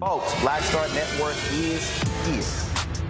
Folks, Black Star Network is here.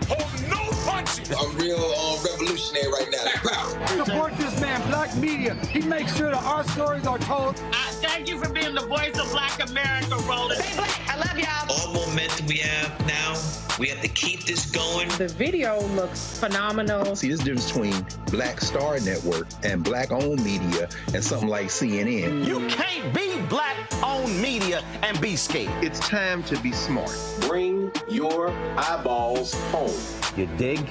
Hold no punches! I'm real revolutionary right now. Support this man, Black Media. He makes sure that our stories are told. Thank you for being the voice of Black America, Roland. Stay black. I love y'all. All momentum we have now, we have to keep this going. The video looks phenomenal. See, there's a difference between Black Star Network and Black-owned media and something like CNN. You can't be Black-owned media and be scared. It's time to be smart. Bring your eyeballs home. You dig?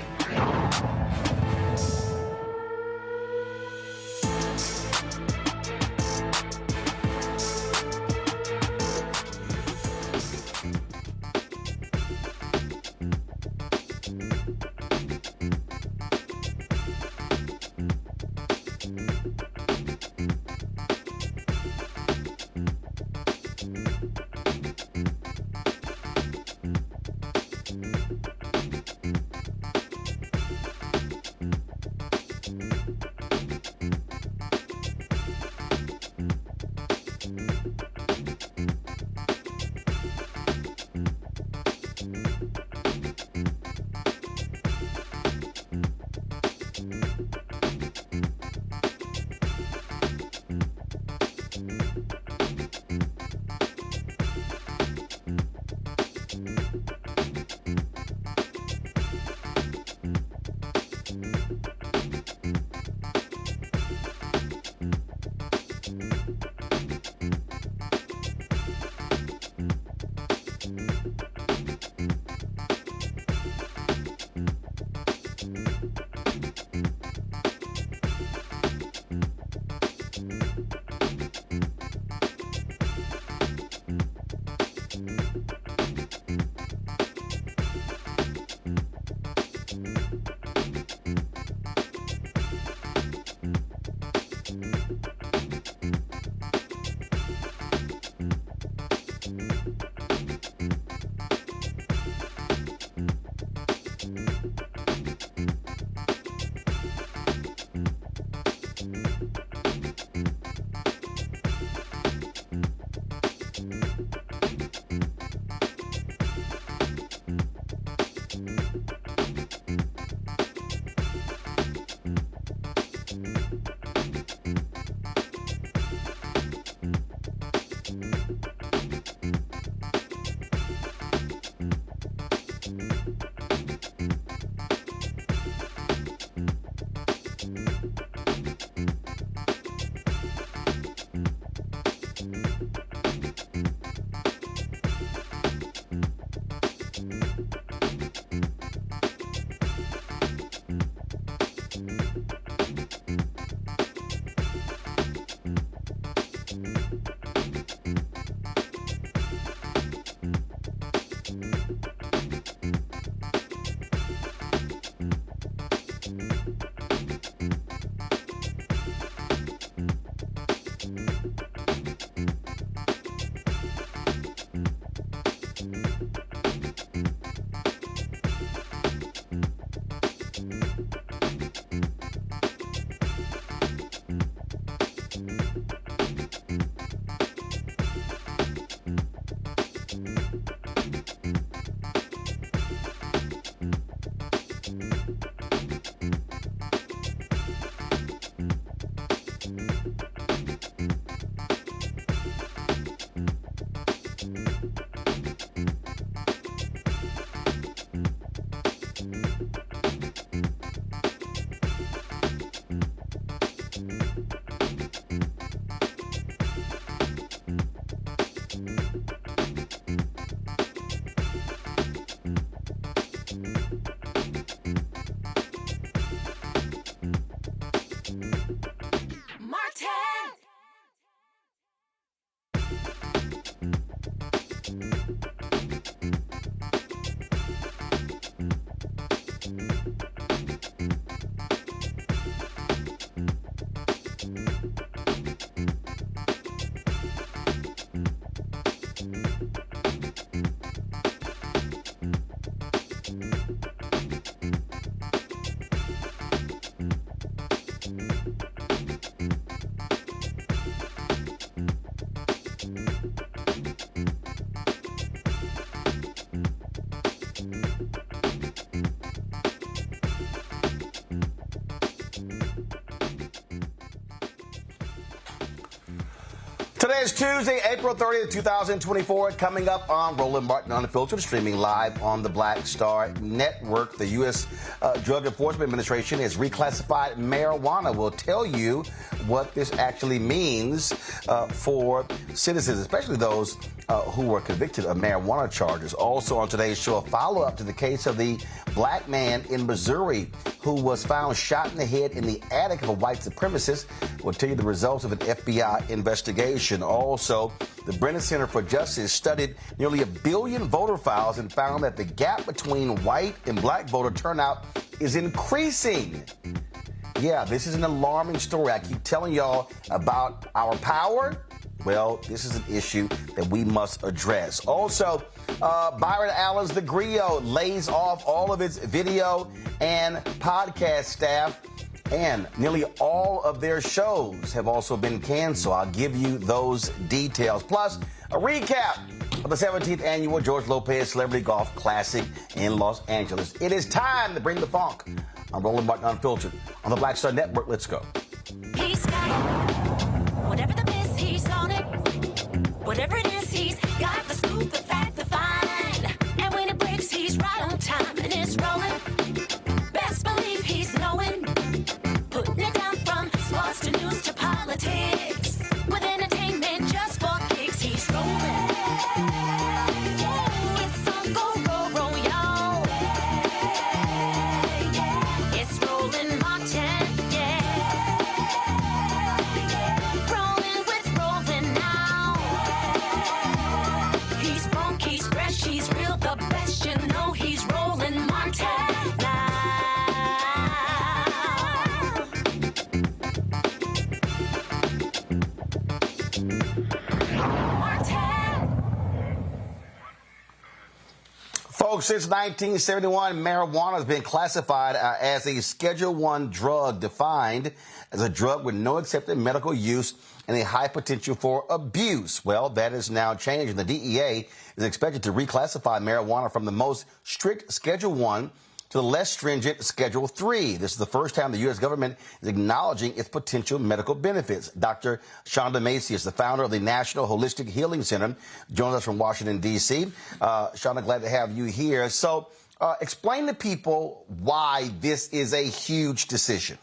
Today is Tuesday, April 30th, 2024. Coming up on Roland Martin Unfiltered, streaming live on the Black Star Network. The U.S. Drug Enforcement Administration has reclassified marijuana. We'll tell you what this actually means for citizens, especially those who were convicted of marijuana charges. Also on today's show, a follow-up to the case of the black man in Missouri who was found shot in the head in the attic of a white supremacist. We'll tell you the results of an FBI investigation. Also, the Brennan Center for Justice studied nearly 1 billion voter files and found that the gap between white and black voter turnout is increasing. Yeah, this is an alarming story. I keep telling y'all about our power. Well, this is an issue that we must address. Also, Byron Allen's The Griot lays off all of its video and podcast staff, and nearly all of their shows have also been canceled. I'll give you those details. Plus, a recap of the 17th annual George Lopez Celebrity Golf Classic in Los Angeles. It is time to bring the funk. I'm Roland Martin Unfiltered on the Black Star Network. Let's go. He's got it. Whatever the miss, he's on it. Whatever it is, he's got the scoop, the fact, the find. And when it breaks, he's right on time and it's rolling. Best believe he's knowing. Putting it down from sports to news to politics. With entertainment just for kicks, he's rolling. It's on go, roll, y'all. It's Roland Martin, rolling with Roland now. He's funk, he's fresh, he's real, the best, you know he's Roland Martin now. Folks, since 1971, marijuana has been classified as a Schedule I drug, defined as a drug with no accepted medical use and a high potential for abuse. Well, that is now changed, and the DEA is expected to reclassify marijuana from the most strict Schedule I to the less stringent Schedule III. This is the first time the U.S. government is acknowledging its potential medical benefits. Dr. Shonda Macy is the founder of the National Holistic Healing Center, joins us from Washington, D.C. Shonda, glad to have you here. So explain to people why this is a huge decision.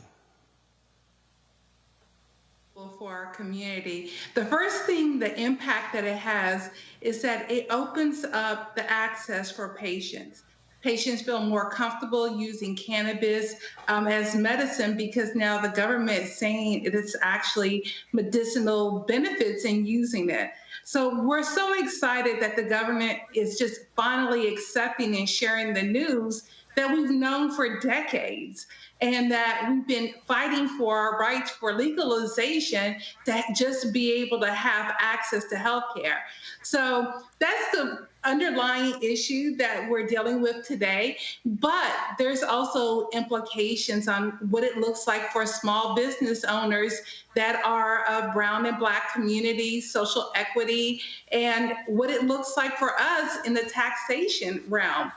For our community. The first thing, the impact that it has is that it opens up the access for patients. Patients feel more comfortable using cannabis as medicine because now the government is saying it is actually medicinal benefits in using it. So we're so excited that the government is just finally accepting and sharing the news that we've known for decades, and that we've been fighting for our rights for legalization to just be able to have access to health care. So that's the underlying issue that we're dealing with today, but there's also implications on what it looks like for small business owners that are of brown and black communities, social equity, and what it looks like for us in the taxation realm.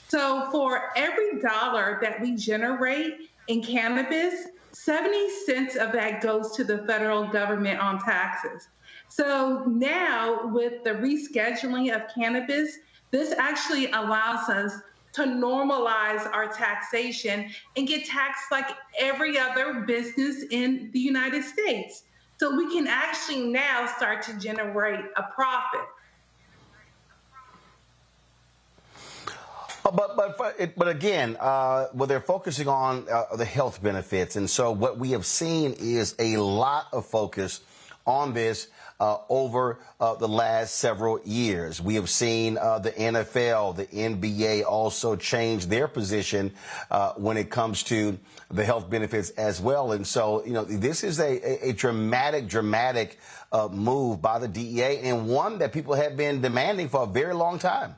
So for every dollar that we generate in cannabis, 70 cents of that goes to the federal government on taxes. So now with the rescheduling of cannabis, this actually allows us to normalize our taxation and get taxed like every other business in the United States. So we can actually now start to generate a profit. But again, well, they're focusing on the health benefits. And so what we have seen is a lot of focus on this over the last several years. We have seen the NFL, the NBA also change their position when it comes to the health benefits as well. And so, you know, this is a dramatic move by the DEA, and one that people have been demanding for a very long time.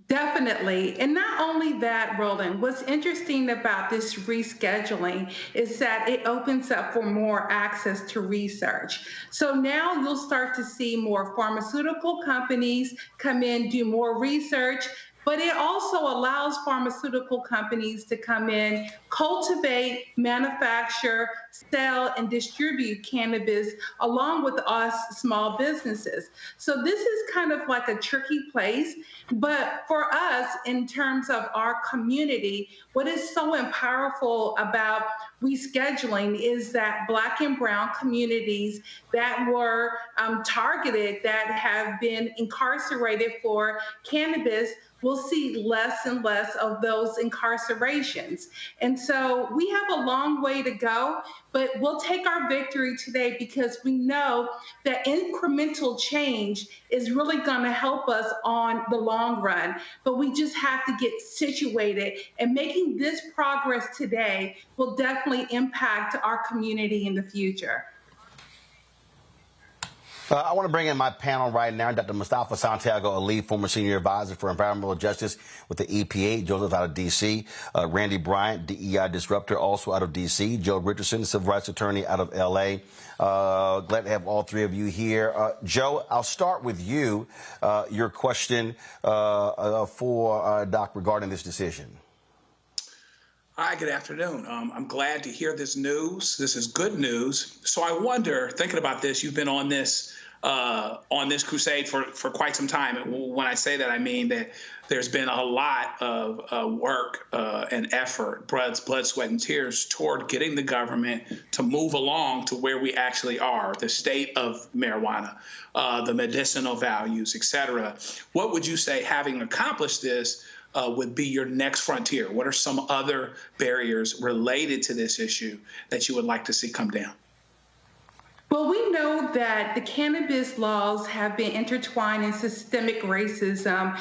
Definitely. And not only that, Roland, what's interesting about this rescheduling is that it opens up for more access to research. So now you'll start to see more pharmaceutical companies come in, do more research, but it also allows pharmaceutical companies to come in, cultivate, manufacture sell and distribute cannabis along with us small businesses. So this is kind of like a tricky place, but for us in terms of our community, what is so powerful about rescheduling is that Black and brown communities that were targeted, that have been incarcerated for cannabis, we'll see less and less of those incarcerations. And so we have a long way to go, but we'll take our victory today because we know that incremental change is really going to help us on the long run. But we just have to get situated, and making this progress today will definitely impact our community in the future. I want to bring in my panel right now, Dr. Mustafa Santiago Ali, former senior advisor for environmental justice with the EPA, Joseph out of D.C., Randy Bryant, DEI disruptor, also out of D.C., Joe Richardson, civil rights attorney out of L.A. Glad to have all three of you here. Joe, I'll start with you. Your question for Doc regarding this decision. Hi, good afternoon. I'm glad to hear this news. This is good news. So I wonder, thinking about this, you've been on this crusade for quite some time. And when I say that, I mean that there's been a lot of work and effort, blood, sweat, and tears toward getting the government to move along to where we actually are, the state of marijuana, the medicinal values, et cetera. What would you say, having accomplished this, would be your next frontier? What are some other barriers related to this issue that you would like to see come down? Well, we know that the cannabis laws have been intertwined in systemic racism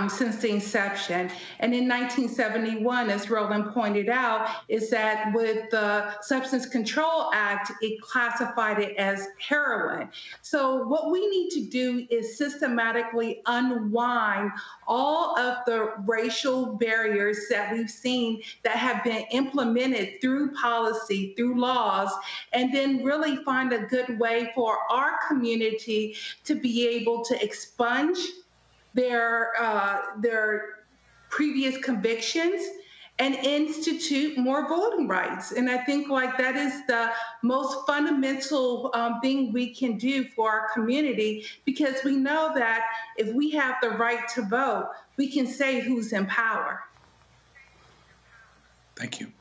since the inception. And in 1971, as Roland pointed out, is that with the Substance Control Act, it classified it as heroin. So what we need to do is systematically unwind all of the racial barriers that we've seen that have been implemented through policy, through laws, and then really find a good way for our community to be able to expunge their previous convictions and institute more voting rights. And I think that is the most fundamental thing we can do for our community, because we know that if we have the right to vote, we can say who's in power. Thank you.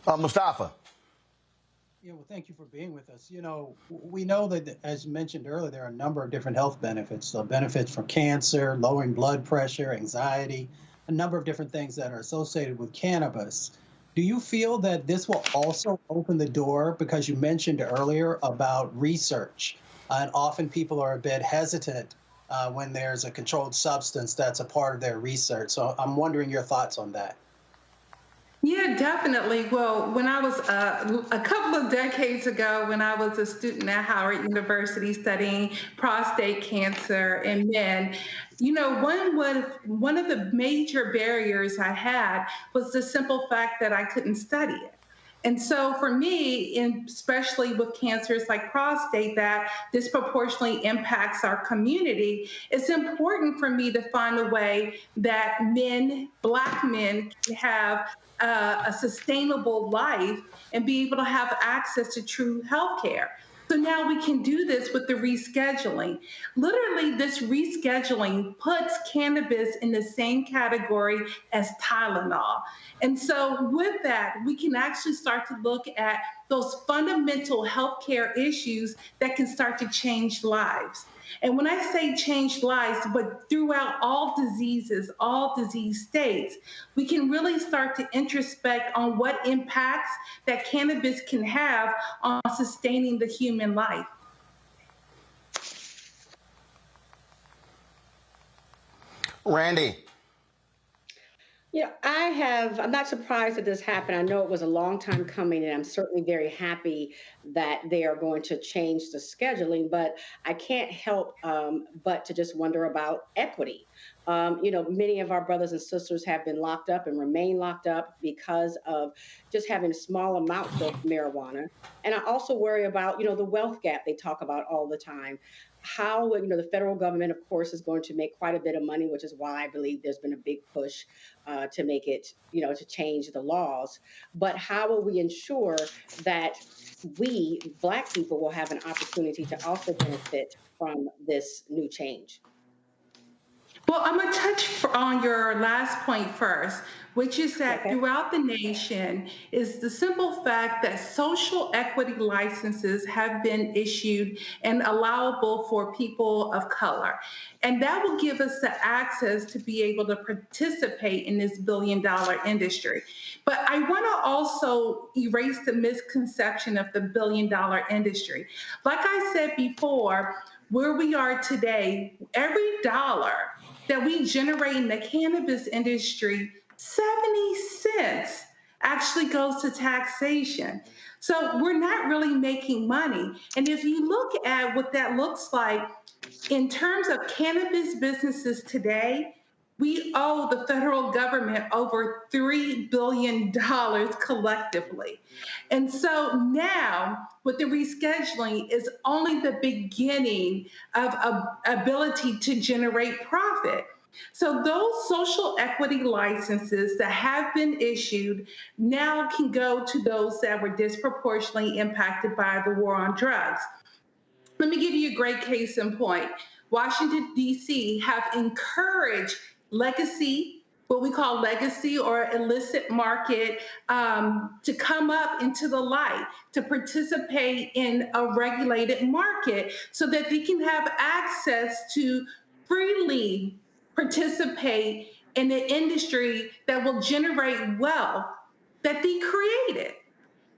Mustafa. Yeah, well, thank you for being with us. You know, we know that, as mentioned earlier, there are a number of different health benefits. So benefits from cancer, lowering blood pressure, anxiety, a number of different things that are associated with cannabis. Do you feel that this will also open the door, because you mentioned earlier about research, and often people are a bit hesitant when there's a controlled substance that's a part of their research. So I'm wondering your thoughts on that. Yeah, definitely. Well, when I was a couple of decades ago, when I was a student at Howard University studying prostate cancer in men, you know, one of the major barriers I had was the simple fact that I couldn't study it. And so for me, especially with cancers like prostate that disproportionately impacts our community, it's important for me to find a way that men, Black men, can have a sustainable life and be able to have access to true health care. So now we can do this with the rescheduling. Literally, this rescheduling puts cannabis in the same category as Tylenol. And so with that, we can actually start to look at those fundamental healthcare issues that can start to change lives. And when I say change lives, but throughout all diseases, all disease states, we can really start to introspect on what impacts that cannabis can have on sustaining the human life. Randy. Yeah, I'm not surprised that this happened. I know it was a long time coming, and I'm certainly very happy that they are going to change the scheduling, but I can't help but to just wonder about equity. You know, many of our brothers and sisters have been locked up and remain locked up because of just having small amounts of marijuana. And I also worry about, you know, the wealth gap they talk about all the time. how, the federal government, of course, is going to make quite a bit of money, which is why I believe there's been a big push to make it, to change the laws. But how will we ensure that we, Black people, will have an opportunity to also benefit from this new change? Well, I'm going to touch on your last point first, which is that throughout the nation is the simple fact that social equity licenses have been issued and allowable for people of color. And that will give us the access to be able to participate in this billion-dollar industry. But I want to also erase the misconception of the billion-dollar industry. Like I said before, where we are today, every dollar that we generate in the cannabis industry, 70 cents actually goes to taxation. So we're not really making money. And if you look at what that looks like in terms of cannabis businesses today, we owe the federal government over $3 billion collectively. And so now, with the rescheduling, is only the beginning of ability to generate profit. So those social equity licenses that have been issued now can go to those that were disproportionately impacted by the war on drugs. Let me give you a great case in point. Washington, D.C. have encouraged legacy, what we call legacy or illicit market, to come up into the light, to participate in a regulated market so that they can have access to freely participate in the industry that will generate wealth that they created.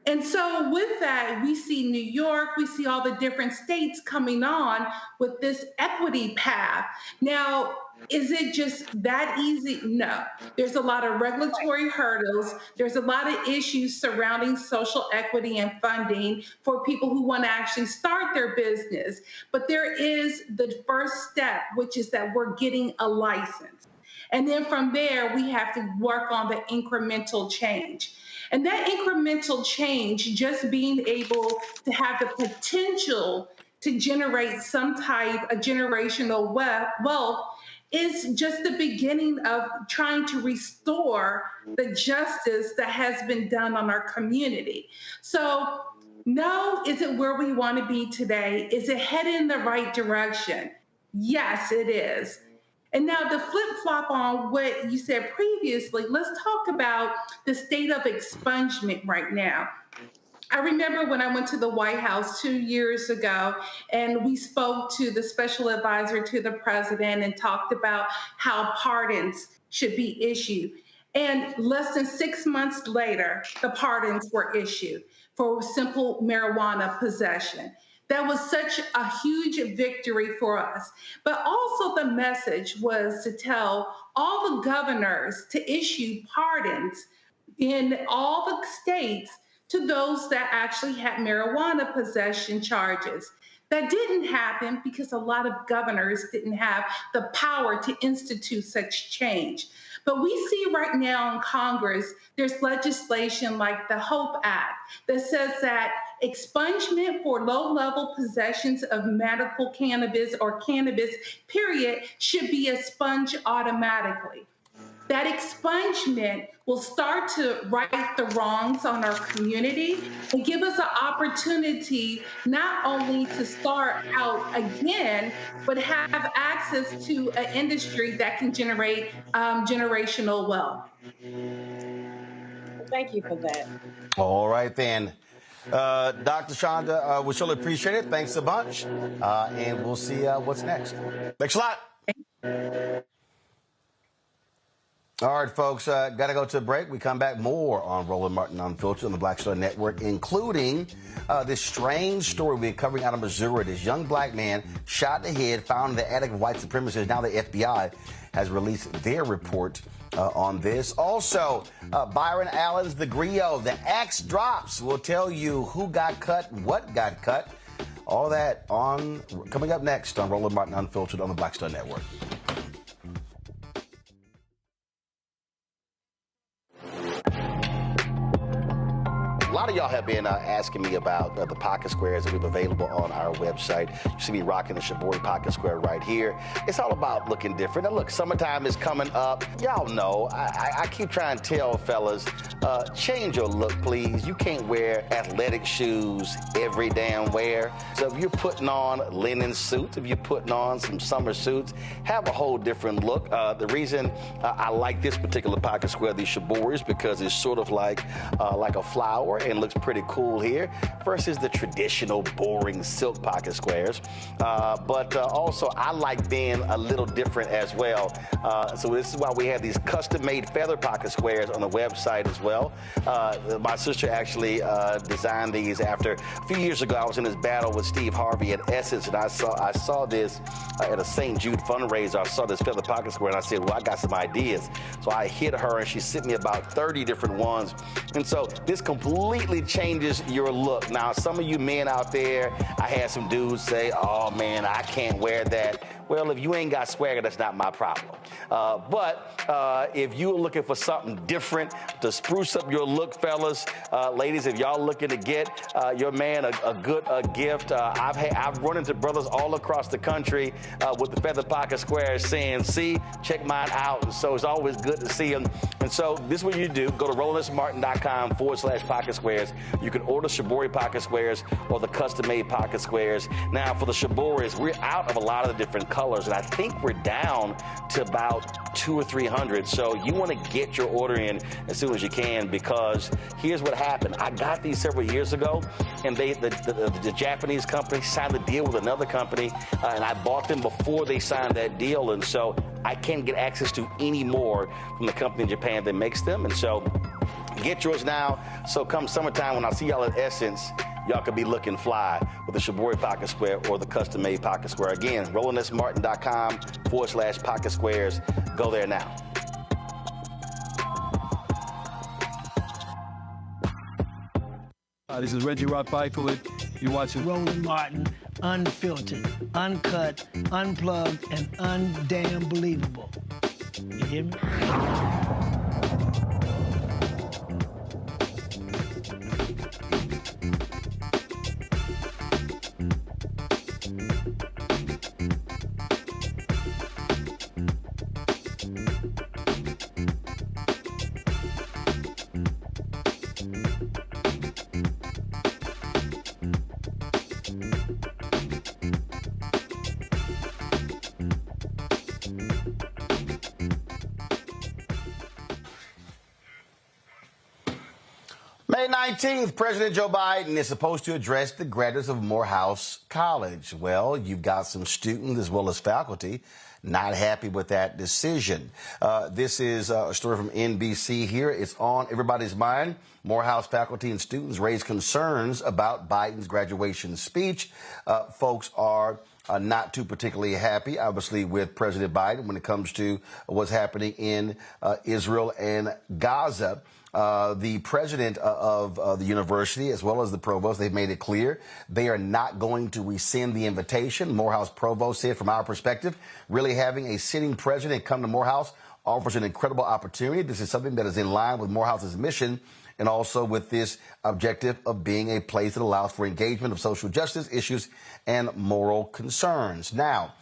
And so with that, we see New York, we see all the different states coming on with this equity path. Now, is it just that easy? No. There's a lot of regulatory hurdles. There's a lot of issues surrounding social equity and funding for people who want to actually start their business. But there is the first step, which is that we're getting a license. And then from there, we have to work on the incremental change. And that incremental change, just being able to have the potential to generate some type of generational wealth, is just the beginning of trying to restore the justice that has been done on our community. So, no, is it where we want to be today? Is it headed in the right direction? Yes, it is. And now the flip-flop on what you said previously, let's talk about the state of expungement right now. I remember when I went to the White House 2 years ago, and we spoke to the special advisor to the president and talked about how pardons should be issued. And less than 6 months later, the pardons were issued for simple marijuana possession. That was such a huge victory for us. But also the message was to tell all the governors to issue pardons in all the states to those that actually had marijuana possession charges. That didn't happen because a lot of governors didn't have the power to institute such change. But we see right now in Congress, there's legislation like the HOPE Act that says that expungement for low-level possessions of medical cannabis or cannabis, period, should be expunged automatically. That expungement will start to right the wrongs on our community and give us an opportunity not only to start out again, but have access to an industry that can generate generational wealth. Thank you for that. All right, then. Dr. Shonda, we surely appreciate it. Thanks a bunch. And we'll see what's next. Thanks a lot. All right, folks, got to go to a break. We come back more on Roland Martin Unfiltered on the Black Star Network, including this strange story we're covering out of Missouri. This young black man shot in the head, found in the attic of white supremacists. Now the FBI has released their report on this. Also, Byron Allen's The Griot, the axe drops. We'll tell you who got cut, what got cut. All that coming up next on Roland Martin Unfiltered on the Black Star Network. A lot lot of y'all have been asking me about the pocket squares that we have available on our website. You see me rocking the Shibori pocket square right here. It's all about looking different. And look, summertime is coming up. Y'all know, I keep trying to tell fellas, change your look, please. You can't wear athletic shoes every damn wear. So if you're putting on linen suits, if you're putting on some summer suits, have a whole different look. The reason I like this particular pocket square, the Shibori, is because it's sort of like a flower and looks pretty cool here versus the traditional boring silk pocket squares. But also I like being a little different as well. So this is why we have these custom-made feather pocket squares on the website as well. My sister actually designed these after a few years ago. I was in this battle with Steve Harvey at Essence, and I saw this at a St. Jude fundraiser. I saw this feather pocket square, and I said, well, I got some ideas. So I hit her, and she sent me about 30 different ones. And so this completely changes your look. Now, some of you men out there, I had some dudes say, oh, man, I can't wear that. Well, if you ain't got swagger, that's not my problem. But if you're looking for something different to spruce up your look, fellas, ladies, if y'all looking to get your man a good gift, I've run into brothers all across the country with the feather pocket squares saying, see, check mine out. And so it's always good to see them. And so this is what you do. Go to RolandSMartin.com/pocket squares. You can order Shibori pocket squares or the custom-made pocket squares. Now, for the Shiboris, we're out of a lot of the different colors, and I think we're down to about 200 or 300. So you want to get your order in as soon as you can, because here's what happened. I got these several years ago, and the Japanese company signed a deal with another company, and I bought them before they signed that deal, and so I can't get access to any more from the company in Japan that makes them. And so get yours now. So come summertime, when I see y'all at Essence, y'all could be looking fly with the Shibori pocket square or the custom-made pocket square. Again, RolandSMartin.com/pocket squares. Go there now. This is Reggie Rock Byford. You're watching Roland Martin, unfiltered, uncut, unplugged, and undamn believable. You hear me? May 19th, President Joe Biden is supposed to address the graduates of Morehouse College. Well, you've got some students as well as faculty not happy with that decision. This is a story from NBC here. It's on everybody's mind. Morehouse faculty and students raise concerns about Biden's graduation speech. Folks are not too particularly happy, obviously, with President Biden when it comes to what's happening in Israel and Gaza. The president of the university, as well as the provost, they've made it clear they are not going to rescind the invitation. Morehouse provost said, from our perspective, really having a sitting president come to Morehouse offers an incredible opportunity. This is something that is in line with Morehouse's mission and also with this objective of being a place that allows for engagement of social justice issues and moral concerns. Now,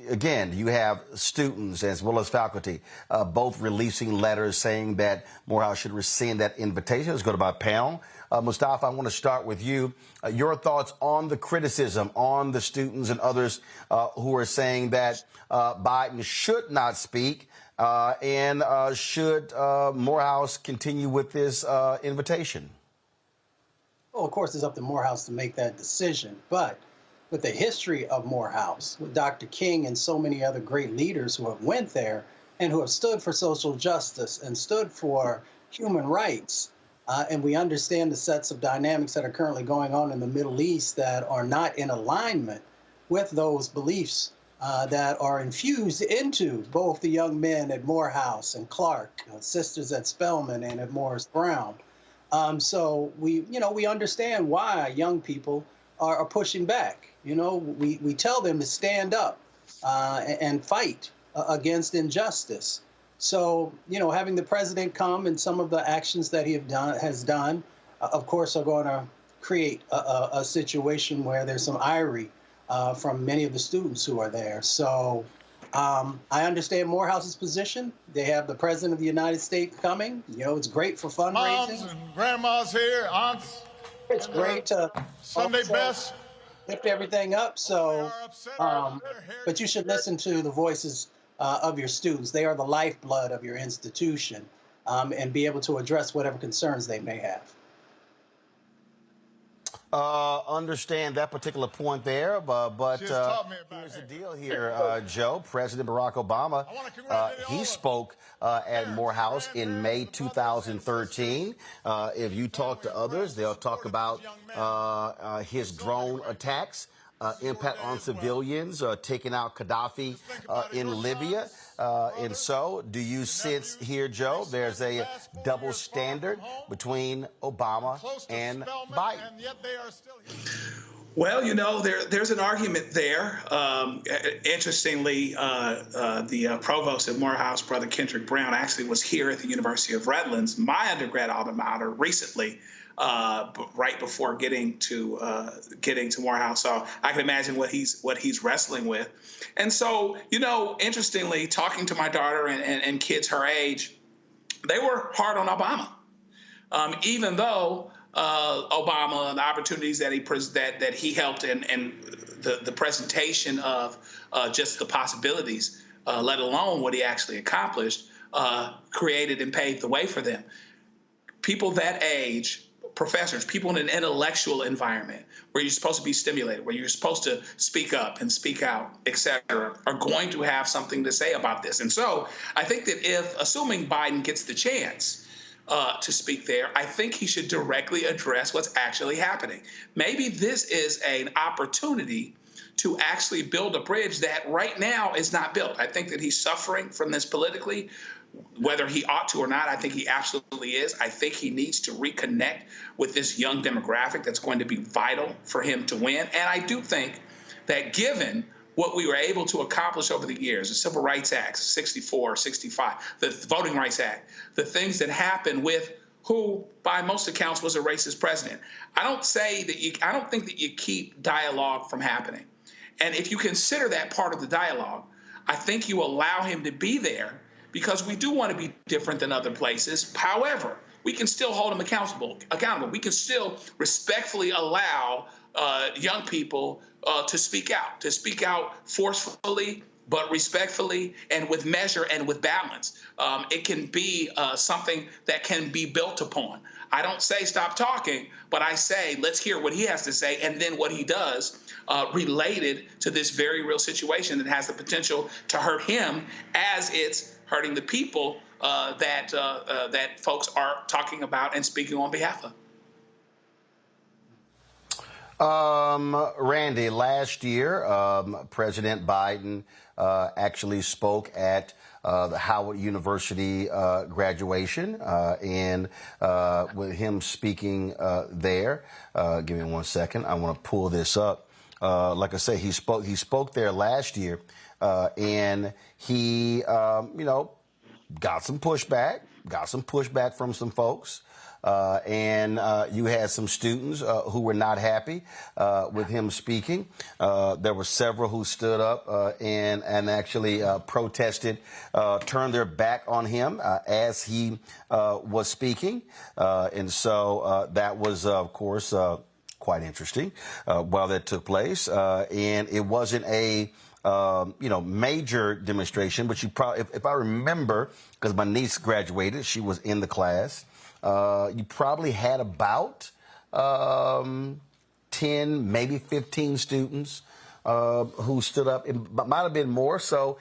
again, you have students as well as faculty both releasing letters saying that Morehouse should rescind that invitation. Let's go to my panel. Mustafa, I want to start with you. Your thoughts on the criticism on the students and others who are saying that Biden should not speak and should Morehouse continue with this invitation? Well, of course, it's up to Morehouse to make that decision, but with the history of Morehouse, with Dr. King and so many other great leaders who have went there and who have stood for social justice and stood for human rights, and we understand the sets of dynamics that are currently going on in the Middle East that are not in alignment with those beliefs that are infused into both the young men at Morehouse and Clark, sisters at Spelman and at Morris Brown. So we understand why young people are pushing back. We tell them to stand up and fight against injustice. So, having the president come and some of the actions that he has done, of course, are going to create a situation where there's some ire from many of the students who are there. So I understand Morehouse's position. They have the President of the United States coming. You know, it's great for fundraising. Moms and grandmas here, aunts. It's great to Sunday best. lift everything up. So, but you should listen to the voices of your students. They are the lifeblood of your institution, and be able to address whatever concerns they may have. Understand that particular point there, but here's the deal here, Joe. President Barack Obama, he spoke at Morehouse in May 2013. If you talk to others, they'll talk about his drone attacks, impact on civilians, taking out Gaddafi in Libya. And so, do you sense here, Joe, there's a double standard between Obama and Biden? Well, you know, there's an argument there. Interestingly, the provost at Morehouse, Brother Kendrick Brown, actually was here at the University of Redlands, my undergrad alma mater, recently, right before getting to Morehouse. So I can imagine what he's wrestling with. And so, you know, interestingly, talking to my daughter and kids her age, they were hard on Obama, even though Obama and the opportunities that he helped and the presentation of just the possibilities, let alone what he actually accomplished, created and paved the way for them. People that age, professors, people in an intellectual environment where you're supposed to be stimulated, where you're supposed to speak up and speak out, et cetera, are going to have something to say about this. And so I think that if, assuming Biden gets the chance to speak there, I think he should directly address what's actually happening. Maybe this is an opportunity to actually build a bridge that right now is not built. I think that he's suffering from this politically. Whether he ought to or not, I think he absolutely is. I think he needs to reconnect with this young demographic that's going to be vital for him to win. And I do think that given what we were able to accomplish over the years, the Civil Rights Act, 64, 65, the Voting Rights Act, the things that happened with who, by most accounts, was a racist president. I don't think that you keep dialogue from happening. And if you consider that part of the dialogue, I think you allow him to be there, because we do want to be different than other places. However, we can still hold them accountable. We can still respectfully allow young people to speak out forcefully, but respectfully and with measure and with balance. It can be something that can be built upon. I don't say stop talking, but I say let's hear what he has to say, and then what he does related to this very real situation that has the potential to hurt him as it's hurting the people that folks are talking about and speaking on behalf of. Randy, last year, President Biden actually spoke at the Howard University graduation, and with him speaking there, give me 1 second. I want to pull this up. Like I say, he spoke there last year, and he, got some pushback from some folks. And you had some students who were not happy with him speaking. There were several who stood up and actually protested, turned their back on him as he was speaking. And so that was, of course, quite interesting while that took place. And it wasn't a major demonstration, but you probably, if I remember, because my niece graduated, she was in the class. You probably had about 10, maybe 15 students who stood up. It might have been more. So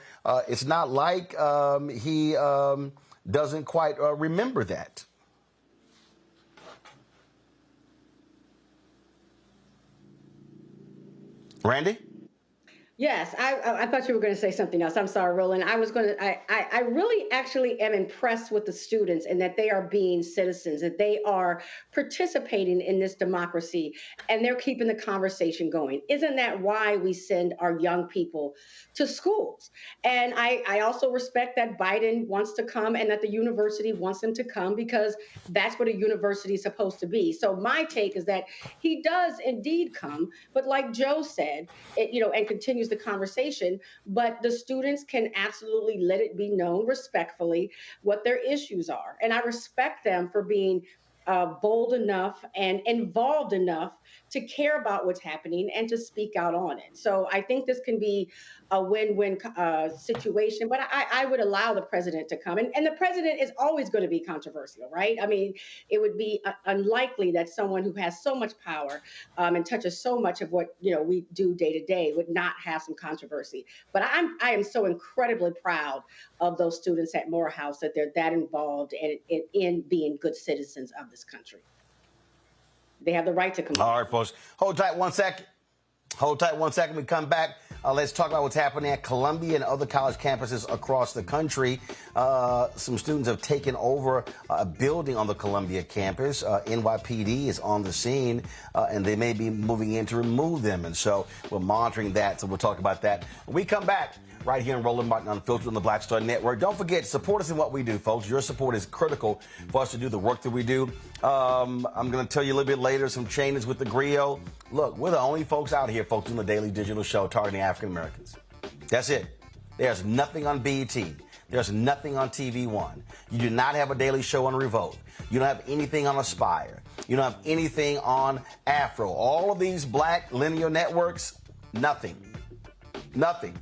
it's not like he doesn't quite remember that. Randy? Yes, I thought you were going to say something else. I'm sorry, Roland. I really actually am impressed with the students and that they are being citizens, that they are participating in this democracy and they're keeping the conversation going. Isn't that why we send our young people to schools? And I also respect that Biden wants to come and that the university wants them to come because that's what a university is supposed to be. So my take is that he does indeed come, but like Joe said, and continues the conversation, but the students can absolutely let it be known respectfully what their issues are. And I respect them for being bold enough and involved enough to care about what's happening and to speak out on it. So I think this can be a win-win situation, but I would allow the president to come. And the president is always going to be controversial, right? I mean, it would be unlikely that someone who has so much power and touches so much of what we do day to day would not have some controversy. But I am so incredibly proud of those students at Morehouse that they're that involved in being good citizens of this country. They have the right to come. All right, folks. Hold tight 1 second. Hold tight 1 second. We come back. Let's talk about what's happening at Columbia and other college campuses across the country. Some students have taken over a building on the Columbia campus. NYPD is on the scene, and they may be moving in to remove them. And so we're monitoring that. So we'll talk about that when we come back right here in Roland Martin Unfiltered on the Black Star Network. Don't forget, support us in what we do, folks. Your support is critical for us to do the work that we do. I'm going to tell you a little bit later some changes with the griot. Look, we're the only folks out here, folks, doing the daily digital show targeting African Americans. That's it. There's nothing on BET. There's nothing on TV One. You do not have a daily show on Revolt. You don't have anything on Aspire. You don't have anything on Afro. All of these black linear networks, nothing. Nothing.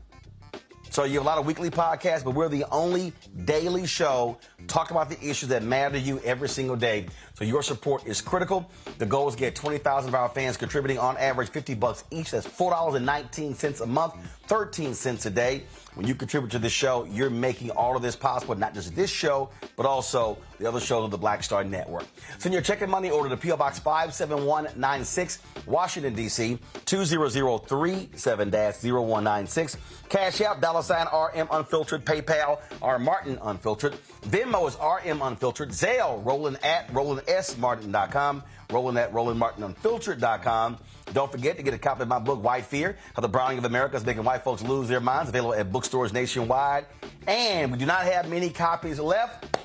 So you have a lot of weekly podcasts, but we're the only daily show talking about the issues that matter to you every single day. So your support is critical. The goal is to get 20,000 of our fans contributing on average $50 each. That's $4.19 a month, 13 cents a day. When you contribute to this show, you're making all of this possible, not just this show, but also the other shows of the Black Star Network. Send your check and money order to P.O. Box 57196, Washington, D.C., 20037-0196. Cash App, $RM Unfiltered, PayPal, R Martin Unfiltered. Venmo is RM Unfiltered. Zelle, Roland at RolandSMartin.com. Roland at RolandMartinUnfiltered.com. Don't forget to get a copy of my book, White Fear, How the Browning of America is Making White Folks Lose Their Minds, available at bookstores nationwide. And we do not have many copies left.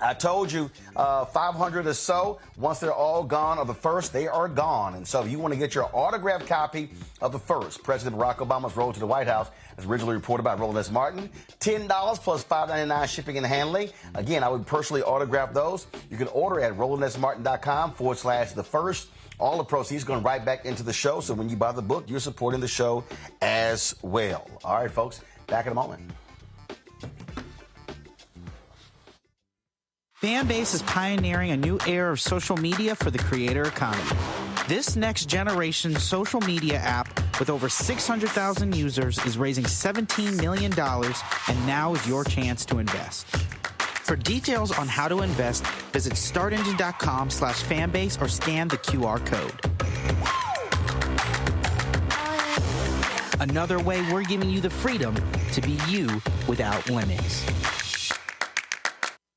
I told you 500 or so. Once they're all gone, or the first, they are gone. And so if you want to get your autographed copy of the first, President Barack Obama's road to the White House, as originally reported by Roland S. Martin, $10 plus $5.99 shipping and handling. Again, I would personally autograph those. You can order at RolandSMartin.com/the first. All the proceeds going right back into the show. So when you buy the book, you're supporting the show as well. All right, folks, back in a moment. Fanbase is pioneering a new era of social media for the creator economy. This next generation social media app with over 600,000 users is raising $17 million, and now is your chance to invest. For details on how to invest, visit startengine.com/fanbase or scan the QR code. Another way we're giving you the freedom to be you without limits.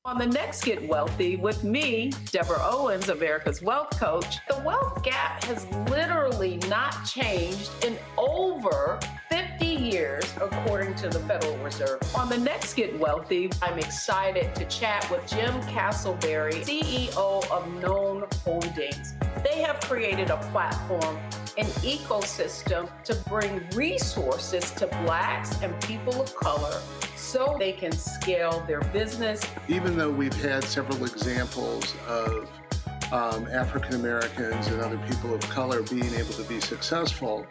On the next Get Wealthy with me, Deborah Owens, America's Wealth Coach, the wealth gap has literally not changed in over 50 years, according to the Federal Reserve. On the next Get Wealthy, I'm excited to chat with Jim Castleberry, CEO of Known Holdings. They have created a platform, an ecosystem to bring resources to Blacks and people of color so they can scale their business. Even though we've had several examples of African Americans and other people of color being able to be successful,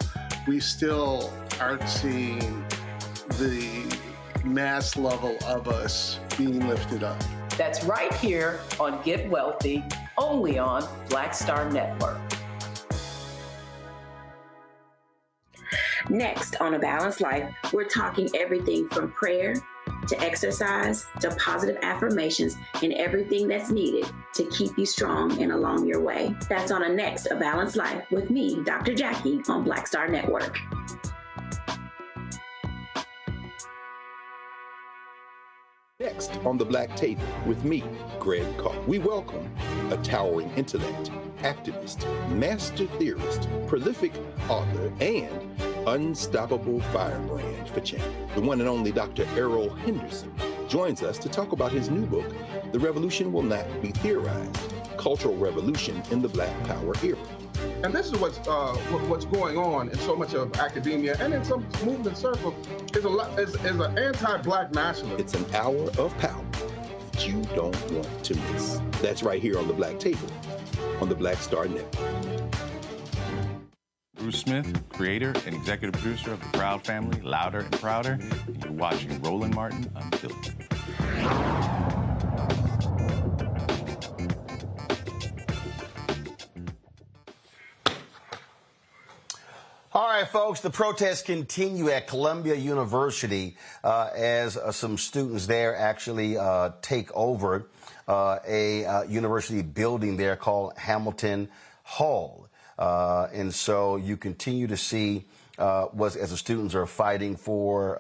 we still aren't seeing the mass level of us being lifted up. That's right here on Get Wealthy, only on Black Star Network. Next on A Balanced Life, we're talking everything from prayer to exercise to positive affirmations and everything that's needed to keep you strong and along your way. That's on a next A Balanced Life with me, Dr. Jackie, on Black Star Network. on the Black Table with me, Greg Carr. We welcome a towering intellect, activist, master theorist, prolific author, and unstoppable firebrand for change. The one and only Dr. Errol Henderson joins us to talk about his new book, The Revolution Will Not Be Theorized, Cultural Revolution in the Black Power Era. And this is what's going on in so much of academia and in some movement circles is an anti-Black nationalism. It's an hour of power that you don't want to miss. That's right here on the Black Table on the Black Star Network. Bruce Smith, creator and executive producer of the Proud Family, Louder and Prouder, and you're watching Roland Martin Unfiltered. All right, folks, the protests continue at Columbia University as some students there actually take over a university building there called Hamilton Hall. And so you continue to see as the students are fighting for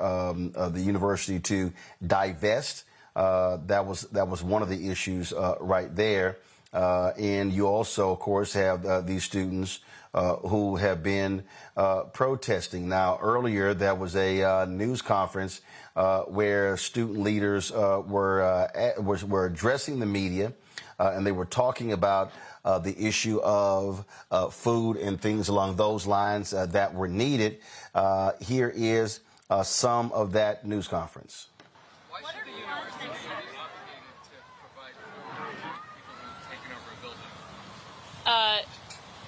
the university to divest. That was one of the issues right there. And you also, of course, have these students who have been protesting. Now, earlier there was a news conference where student leaders were addressing the media, and they were talking about the issue of food and things along those lines that were needed. Here is some of that news conference. Why should the university be obligated to provide food to people who've taken over a building?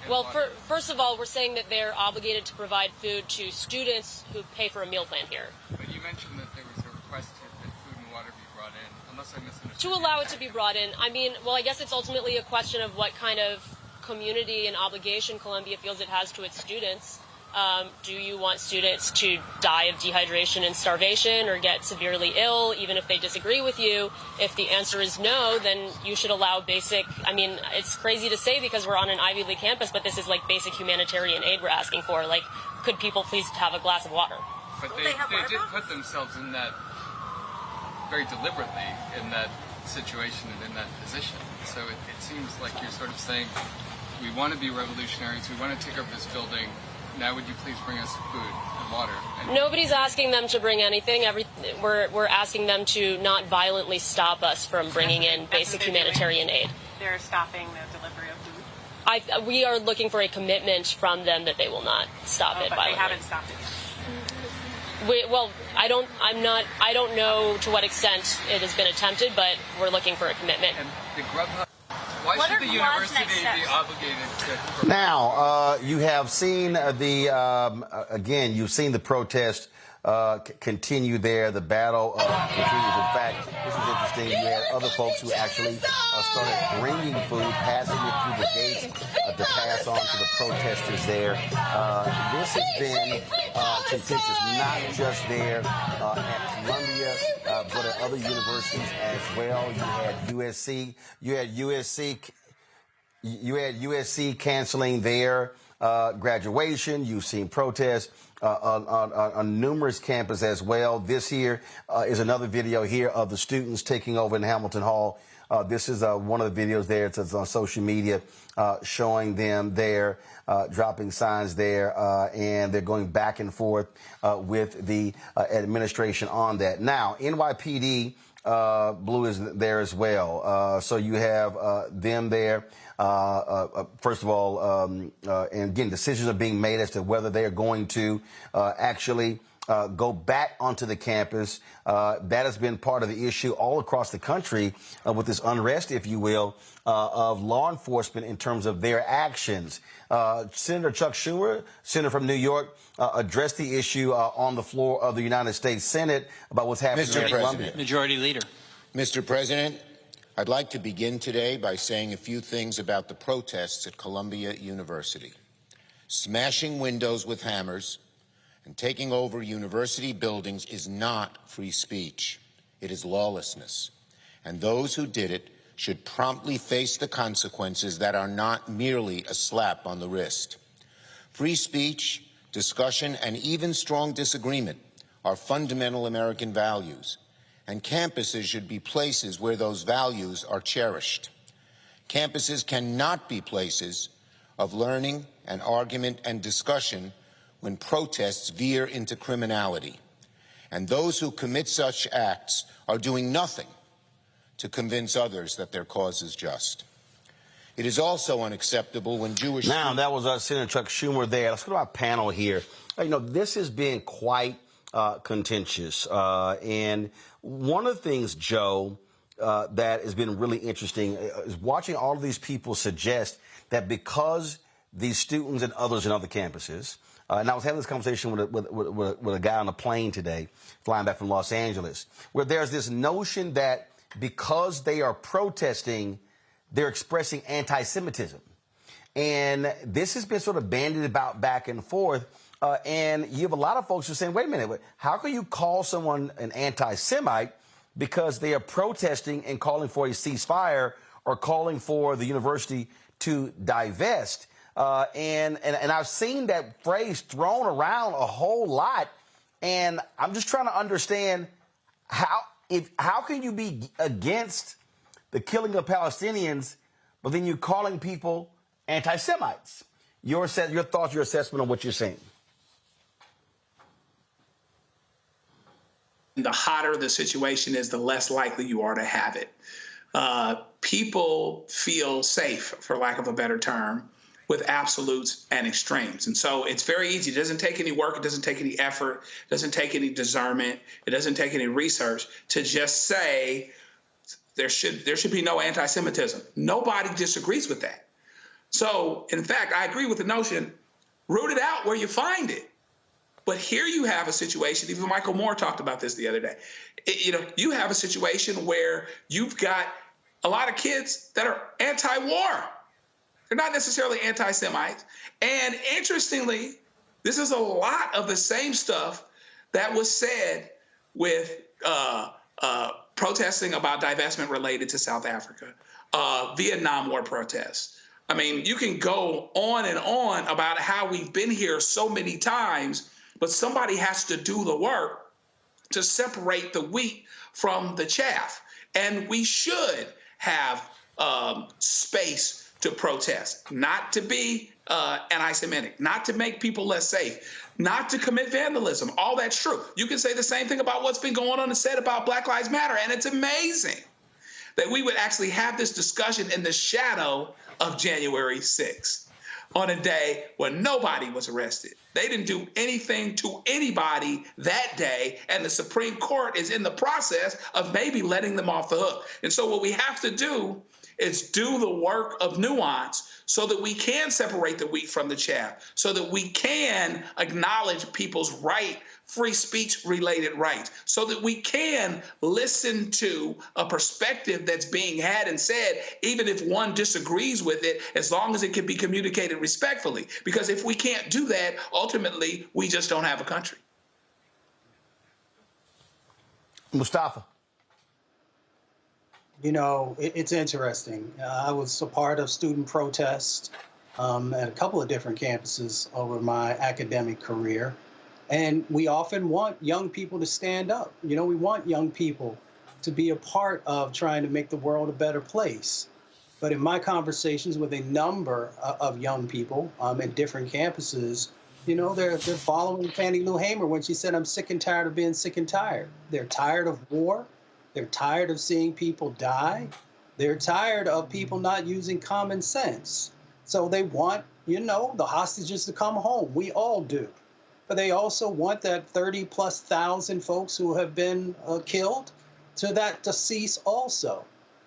Well, first of all, we're saying that they're obligated to provide food to students who pay for a meal plan here. But you mentioned that there was a request that food and water be brought in, unless I misunderstood. To allow it to be brought in. I mean, well, I guess it's ultimately a question of what kind of community and obligation Columbia feels it has to its students. Do you want students to die of dehydration and starvation or get severely ill, even if they disagree with you? If the answer is no, then you should allow basic, I mean, it's crazy to say because we're on an Ivy League campus, but this is like basic humanitarian aid we're asking for. Like, could people please have a glass of water? But they did put themselves in that, very deliberately, in that situation and in that position. So it seems like you're sort of saying, we want to be revolutionaries, we want to take over this building. Now would you please bring us food and water? Nobody's asking them to bring anything. We're asking them to not violently stop us from bringing in basic humanitarian aid. They're stopping the delivery of food? We are looking for a commitment from them that they will not stop it but violently. They haven't stopped it yet. I don't know to what extent it has been attempted, but we're looking for a commitment. And the Grubhub, why should the university be obligated to... Now, you have seen again, you've seen the protest continue there. The battle continues. In fact, this is interesting. You had other folks who actually started bringing food, passing it through the gates to pass on to the protesters there. This has been contentious, not just there at Columbia, but at other universities as well. You had USC canceling their graduation. You've seen protests on numerous campuses as well. This here is another video here of the students taking over in Hamilton Hall. This is one of the videos there. It's on social media showing them there dropping signs there, and they're going back and forth with the administration on that. Now, NYPD Blue is there as well. So you have them there. First of all, and again, decisions are being made as to whether they are going to actually go back onto the campus. That has been part of the issue all across the country with this unrest, if you will, of law enforcement in terms of their actions. Senator Chuck Schumer, senator from New York, addressed the issue on the floor of the United States Senate about what's happening in Columbia. Majority Leader. Mr. President, I'd like to begin today by saying a few things about the protests at Columbia University. Smashing windows with hammers and taking over university buildings is not free speech. It is lawlessness. And those who did it should promptly face the consequences that are not merely a slap on the wrist. Free speech, discussion, and even strong disagreement are fundamental American values, and campuses should be places where those values are cherished. Campuses cannot be places of learning and argument and discussion when protests veer into criminality. And those who commit such acts are doing nothing to convince others that their cause is just. It is also unacceptable when Jewish... Now, that was Senator Chuck Schumer there. Let's go to our panel here. This has been quite contentious. And one of the things, Joe, that has been really interesting is watching all of these people suggest that because these students and others in other campuses, and I was having this conversation with a guy on a plane today, flying back from Los Angeles, where there's this notion that because they are protesting, they're expressing anti-Semitism. And this has been sort of bandied about back and forth. And you have a lot of folks who are saying, wait a minute, how can you call someone an anti-Semite because they are protesting and calling for a ceasefire or calling for the university to divest? And I've seen that phrase thrown around a whole lot. And I'm just trying to understand how can you be against the killing of Palestinians, but then you're calling people anti-Semites? Your thoughts, your assessment on what you're saying. The hotter the situation is, the less likely you are to have it. People feel safe, for lack of a better term, with absolutes and extremes. And so it's very easy. It doesn't take any work. It doesn't take any effort. It doesn't take any discernment. It doesn't take any research to just say there should be no anti-Semitism. Nobody disagrees with that. So, in fact, I agree with the notion, root it out where you find it. But here you have a situation, even Michael Moore talked about this the other day. You have a situation where you've got a lot of kids that are anti-war. They're not necessarily anti-Semites. And interestingly, this is a lot of the same stuff that was said with protesting about divestment related to South Africa, Vietnam War protests. I mean, you can go on and on about how we've been here so many times, but somebody has to do the work to separate the wheat from the chaff. And we should have space to protest, not to be anti-Semitic, not to make people less safe, not to commit vandalism. All that's true. You can say the same thing about what's been going on and said about Black Lives Matter. And it's amazing that we would actually have this discussion in the shadow of January 6th on a day when nobody was arrested. They didn't do anything to anybody that day, and the Supreme Court is in the process of maybe letting them off the hook. And so what we have to do is do the work of nuance so that we can separate the wheat from the chaff, so that we can acknowledge people's free speech related rights, so that we can listen to a perspective that's being had and said, even if one disagrees with it, as long as it can be communicated respectfully. Because if we can't do that, ultimately, we just don't have a country. Mustafa. It's interesting. I was a part of student protests at a couple of different campuses over my academic career. And we often want young people to stand up. We want young people to be a part of trying to make the world a better place. But in my conversations with a number of young people at different campuses, they're following Fannie Lou Hamer when she said, I'm sick and tired of being sick and tired. They're tired of war. They're tired of seeing people die. They're tired of people not using common sense. So they want, the hostages to come home. We all do. But they also want that 30,000+ folks who have been killed to cease also.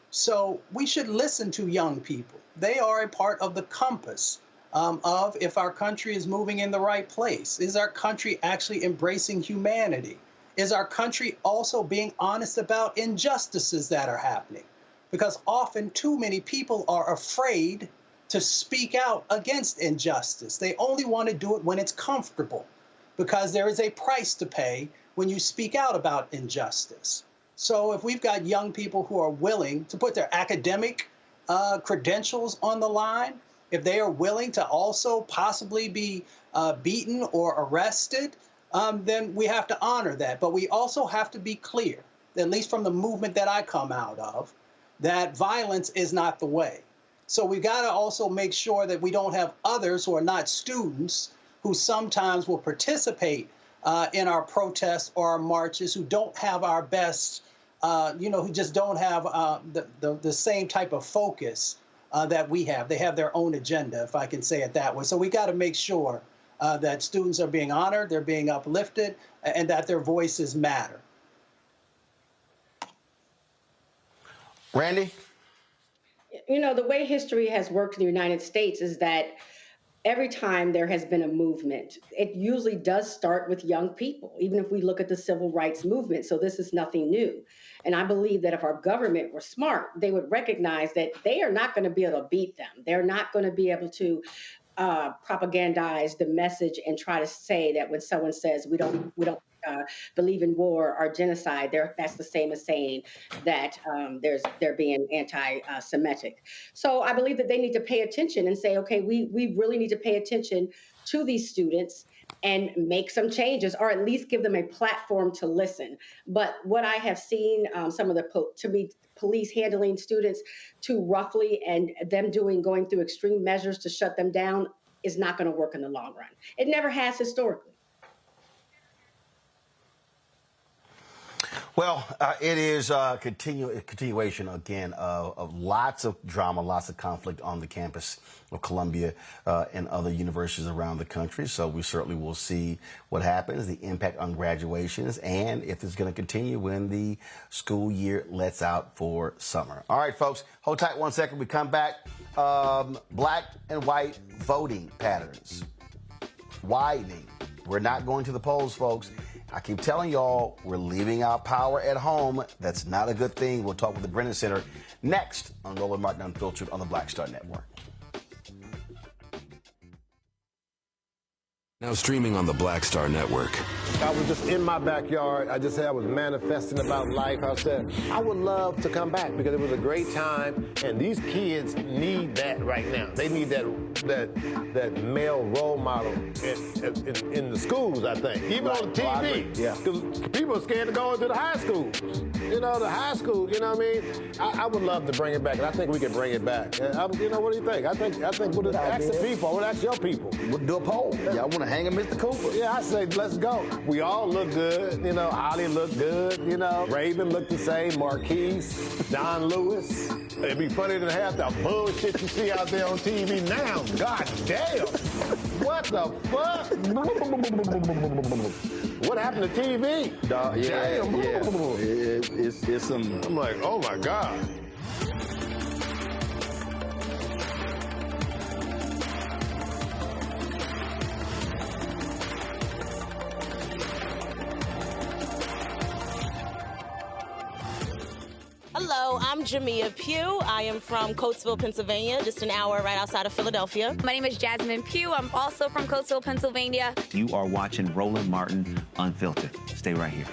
So we should listen to young people. They are a part of the compass of if our country is moving in the right place. Is our country actually embracing humanity? Is our country also being honest about injustices that are happening? Because often too many people are afraid to speak out against injustice. They only want to do it when it's comfortable, because there is a price to pay when you speak out about injustice. So if we've got young people who are willing to put their academic credentials on the line, if they are willing to also possibly be beaten or arrested, then we have to honor that. But we also have to be clear at least from the movement that I come out of, that violence is not the way. So we've got to also make sure that we don't have others who are not students who sometimes will participate in our protests or our marches, who don't have our best, who just don't have the same type of focus that we have. They have their own agenda, if I can say it that way. So we got to make sure that students are being honored, they're being uplifted, and that their voices matter. Randy? You know, the way history has worked in the United States is that every time there has been a movement, it usually does start with young people, even if we look at the civil rights movement. So this is nothing new. And I believe that if our government were smart, they would recognize that they are not going to be able to beat them. They're not going to be able to propagandize the message and try to say that when someone says we don't believe in war or genocide, that's the same as saying that they're being anti-Semitic. So I believe that they need to pay attention and say, okay, we really need to pay attention to these students and make some changes, or at least give them a platform to listen. But what I have seen, some of the police handling students too roughly and them going through extreme measures to shut them down is not going to work in the long run. It never has historically. Well, it is a continuation, again, of lots of drama, lots of conflict on the campus of Columbia and other universities around the country. So we certainly will see what happens, the impact on graduations, and if it's going to continue when the school year lets out for summer. All right, folks, hold tight 1 second. We come back. Black and white voting patterns widening. We're not going to the polls, folks. I keep telling y'all, we're leaving our power at home. That's not a good thing. We'll talk with the Brennan Center next on Roland Martin Unfiltered on the Black Star Network. Now streaming on the Black Star Network. I was just in my backyard. I just said I was manifesting about life. I said, I would love to come back because it was a great time, and these kids need that right now. They need that male role model in the schools, I think. Even on the TV. Yeah. Because people are scared to go into the high schools. You know, the high school, you know what I mean? I would love to bring it back, and I think we can bring it back. What do you think? I think we'll ask the people. We'll ask your people. We'll do a poll. Y'all want to hang him, Mr. Cooper? Yeah, I say let's go. We all look good. You know, Holly looked good. You know, Raven looked the same. Marquise, Don Lewis. It'd be funny to have the bullshit you see out there on TV now. God damn. What the fuck? What happened to TV? It's some. I'm like, oh my God. Hello, I'm Jamia Pugh. I am from Coatesville, Pennsylvania, just an hour right outside of Philadelphia. My name is Jasmine Pugh. I'm also from Coatesville, Pennsylvania. You are watching Roland Martin Unfiltered. Stay right here.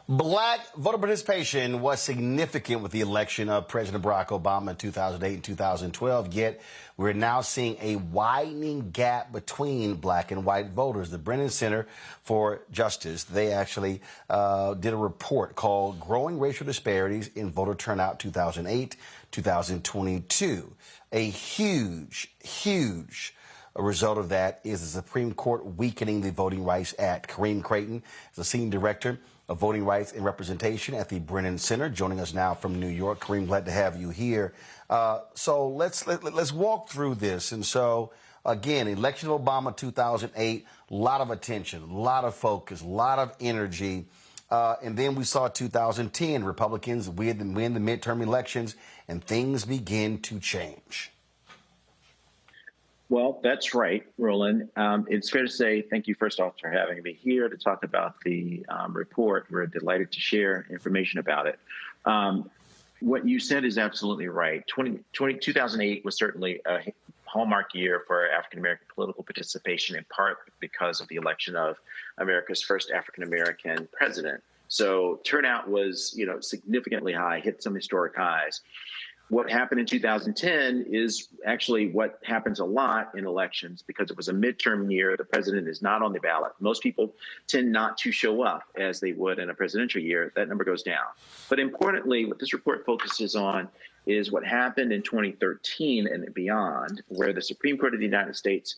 Black voter participation was significant with the election of President Barack Obama in 2008 and 2012, yet we're now seeing a widening gap between black and white voters. The Brennan Center for Justice, they actually did a report called Growing Racial Disparities in Voter Turnout 2008-2022. A huge result of that is the Supreme Court weakening the Voting Rights Act. Kareem Creighton is the Senior Director of Voting Rights and Representation at the Brennan Center, joining us now from New York. Kareem, glad to have you here. So let's walk through this. And so, again, election of Obama 2008, a lot of attention, a lot of focus, a lot of energy. And then we saw 2010, Republicans win the midterm elections, and things begin to change. Well, that's right, Roland. It's fair to say thank you, first off, for having me here to talk about the report. We're delighted to share information about it. What you said is absolutely right. 2008 was certainly a hallmark year for African-American political participation, in part because of the election of America's first African-American president. So turnout was, significantly high, hit some historic highs. What happened in 2010 is actually what happens a lot in elections because it was a midterm year. The president is not on the ballot. Most people tend not to show up as they would in a presidential year. That number goes down. But importantly, what this report focuses on is what happened in 2013 and beyond, where the Supreme Court of the United States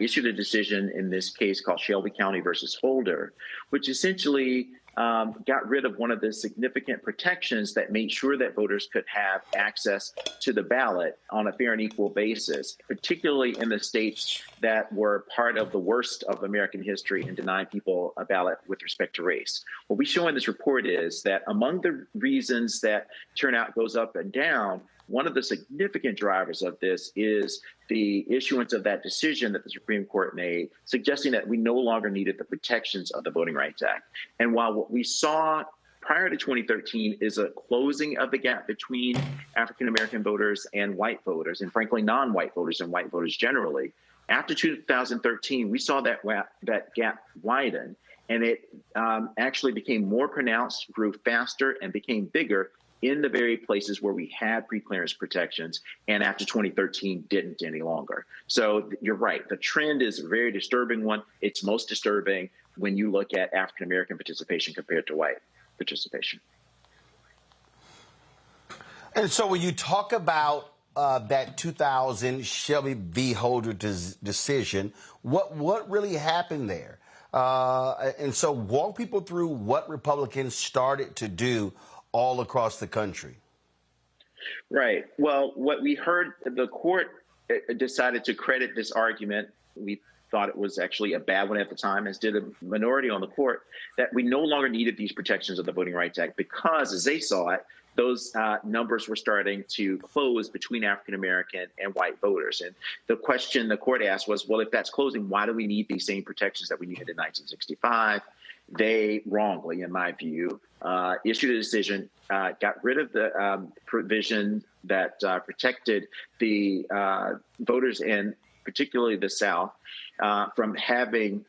issued a decision in this case called Shelby County versus Holder, which essentially got rid of one of the significant protections that made sure that voters could have access to the ballot on a fair and equal basis, particularly in the states that were part of the worst of American history in denying people a ballot with respect to race. What we show in this report is that among the reasons that turnout goes up and down, one of the significant drivers of this is the issuance of that decision that the Supreme Court made, suggesting that we no longer needed the protections of the Voting Rights Act. And while what we saw prior to 2013 is a closing of the gap between African-American voters and white voters, and frankly, non-white voters and white voters generally, after 2013, we saw that gap widen, and it actually became more pronounced, grew faster, and became bigger in the very places where we had pre-clearance protections, and after 2013 didn't any longer. So you're right, the trend is a very disturbing one. It's most disturbing when you look at African-American participation compared to white participation. And so when you talk about that 2000 Shelby v. Holder decision, what really happened there? And so walk people through what Republicans started to do all across the country. Right. Well, what we heard, the court decided to credit this argument. We thought it was actually a bad one at the time, as did a minority on the court, that we no longer needed these protections of the Voting Rights Act because, as they saw it, those numbers were starting to close between African-American and white voters. And the question the court asked was, well, if that's closing, why do we need these same protections that we needed in 1965? They wrongly, in my view, issued a decision, got rid of the provision that protected the voters in particularly the South from having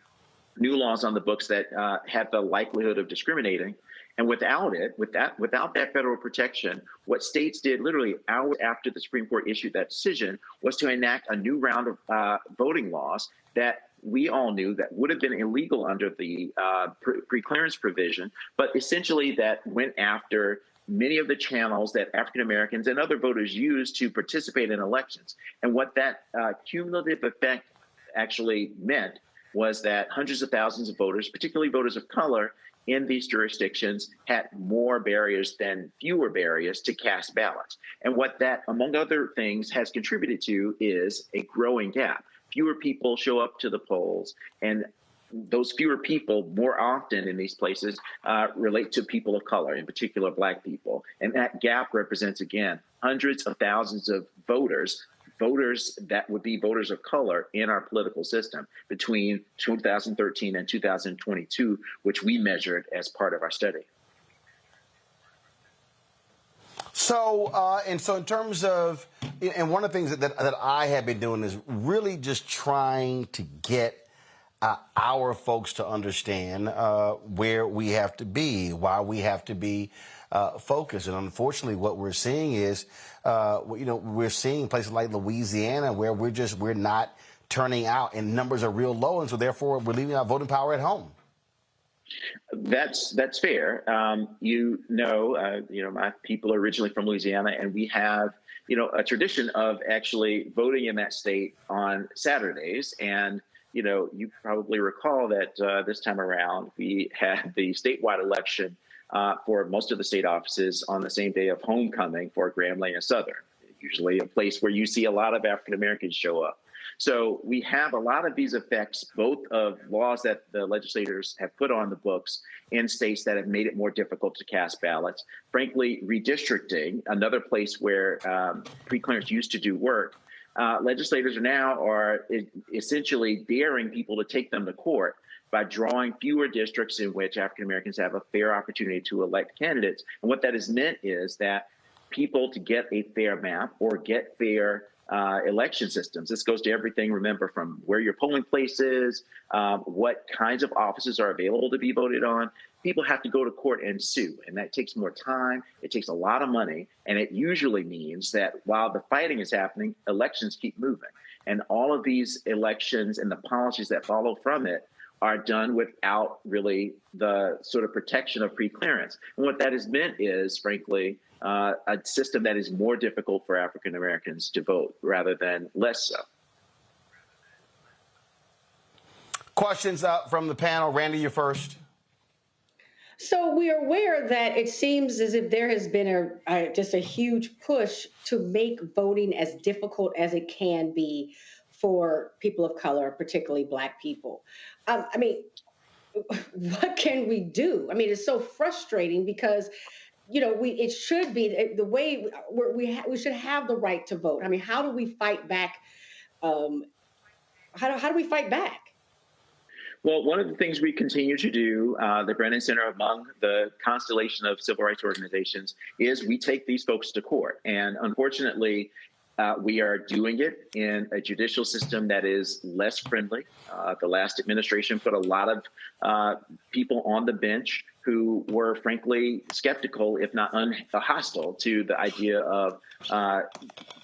new laws on the books that had the likelihood of discriminating. And without that federal protection, what states did literally hours after the Supreme Court issued that decision was to enact a new round of voting laws that we all knew that would have been illegal under the pre-clearance provision, but essentially that went after many of the channels that African Americans and other voters use to participate in elections. And what that cumulative effect actually meant was that hundreds of thousands of voters, particularly voters of color, in these jurisdictions had more barriers than fewer barriers to cast ballots. And what that, among other things, has contributed to is a growing gap. Fewer people show up to the polls, and those fewer people more often in these places relate to people of color, in particular Black people. And that gap represents, again, hundreds of thousands of voters that would be voters of color in our political system between 2013 and 2022, which we measured as part of our study. So, in terms of, And one of the things that I have been doing is really just trying to get our folks to understand where we have to be, why we have to be focused. And unfortunately, what we're seeing is, we're seeing places like Louisiana where we're not turning out, and numbers are real low, and so therefore we're leaving our voting power at home. That's fair. My people are originally from Louisiana, and we have, a tradition of actually voting in that state on Saturdays. And, you probably recall that this time around, we had the statewide election for most of the state offices on the same day of homecoming for Grambling and Southern, usually a place where you see a lot of African Americans show up. So we have a lot of these effects, both of laws that the legislators have put on the books in states that have made it more difficult to cast ballots. Frankly, redistricting, another place where pre-clearance used to do work. Legislators are essentially daring people to take them to court by drawing fewer districts in which African Americans have a fair opportunity to elect candidates. And what that has meant is that people, to get a fair map or get fair election systems. This goes to everything, remember, from where your polling place is, what kinds of offices are available to be voted on. People have to go to court and sue, and that takes more time. It takes a lot of money, and it usually means that while the fighting is happening, elections keep moving. And all of these elections and the policies that follow from it are done without really the sort of protection of pre-clearance. And what that has meant is, frankly, a system that is more difficult for African Americans to vote rather than less so. Questions from the panel. Randy, you're first. So we are aware that it seems as if there has been just a huge push to make voting as difficult as it can be for people of color, particularly Black people. What can we do? It's so frustrating because, it should be the way we should have the right to vote. How do we fight back? How do we fight back? Well, one of the things we continue to do, the Brennan Center, among the constellation of civil rights organizations, is we take these folks to court. And unfortunately, we are doing it in a judicial system that is less friendly. The last administration put a lot of people on the bench who were, frankly, skeptical, if not hostile, to the idea of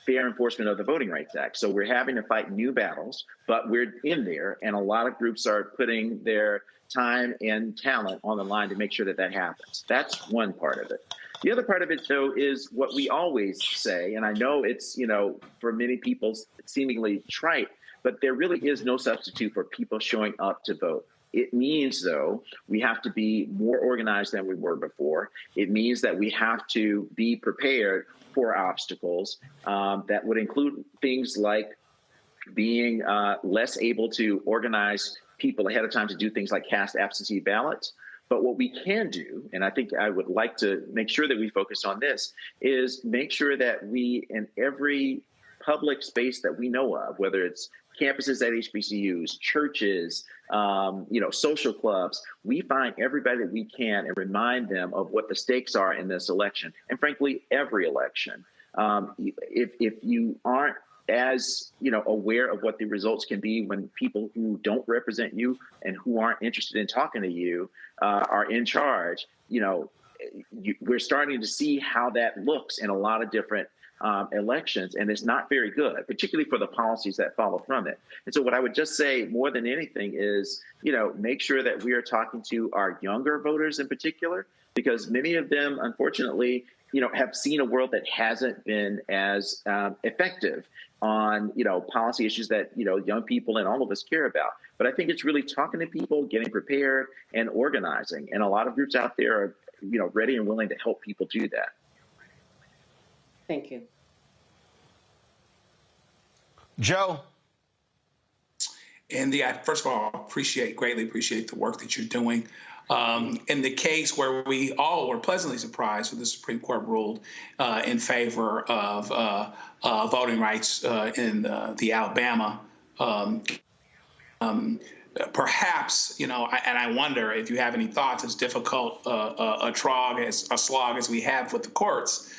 fair enforcement of the Voting Rights Act. So we're having to fight new battles, but we're in there, and a lot of groups are putting their time and talent on the line to make sure that that happens. That's one part of it. The other part of it, though, is what we always say, and I know it's, for many people, seemingly trite, but there really is no substitute for people showing up to vote. It means, though, we have to be more organized than we were before. It means that we have to be prepared for obstacles that would include things like being less able to organize people ahead of time to do things like cast absentee ballots. But what we can do, and I think I would like to make sure that we focus on this, is make sure that we, in every public space that we know of, whether it's campuses at HBCUs, churches, social clubs, we find everybody that we can and remind them of what the stakes are in this election. And frankly, every election. If you aren't as aware of what the results can be when people who don't represent you and who aren't interested in talking to you are in charge, we're starting to see how that looks in a lot of different elections, and it's not very good, particularly for the policies that follow from it. And so what I would just say more than anything is, make sure that we are talking to our younger voters in particular, because many of them, unfortunately, have seen a world that hasn't been as effective on, policy issues that, young people and all of us care about. But I think it's really talking to people, getting prepared, and organizing. And a lot of groups out there are, ready and willing to help people do that. Thank you. Joe. And first of all, greatly appreciate the work that you're doing. In the case where we all were pleasantly surprised when the Supreme Court ruled in favor of voting rights in the Alabama perhaps, and I wonder if you have any thoughts, as difficult a slog as we have with the courts,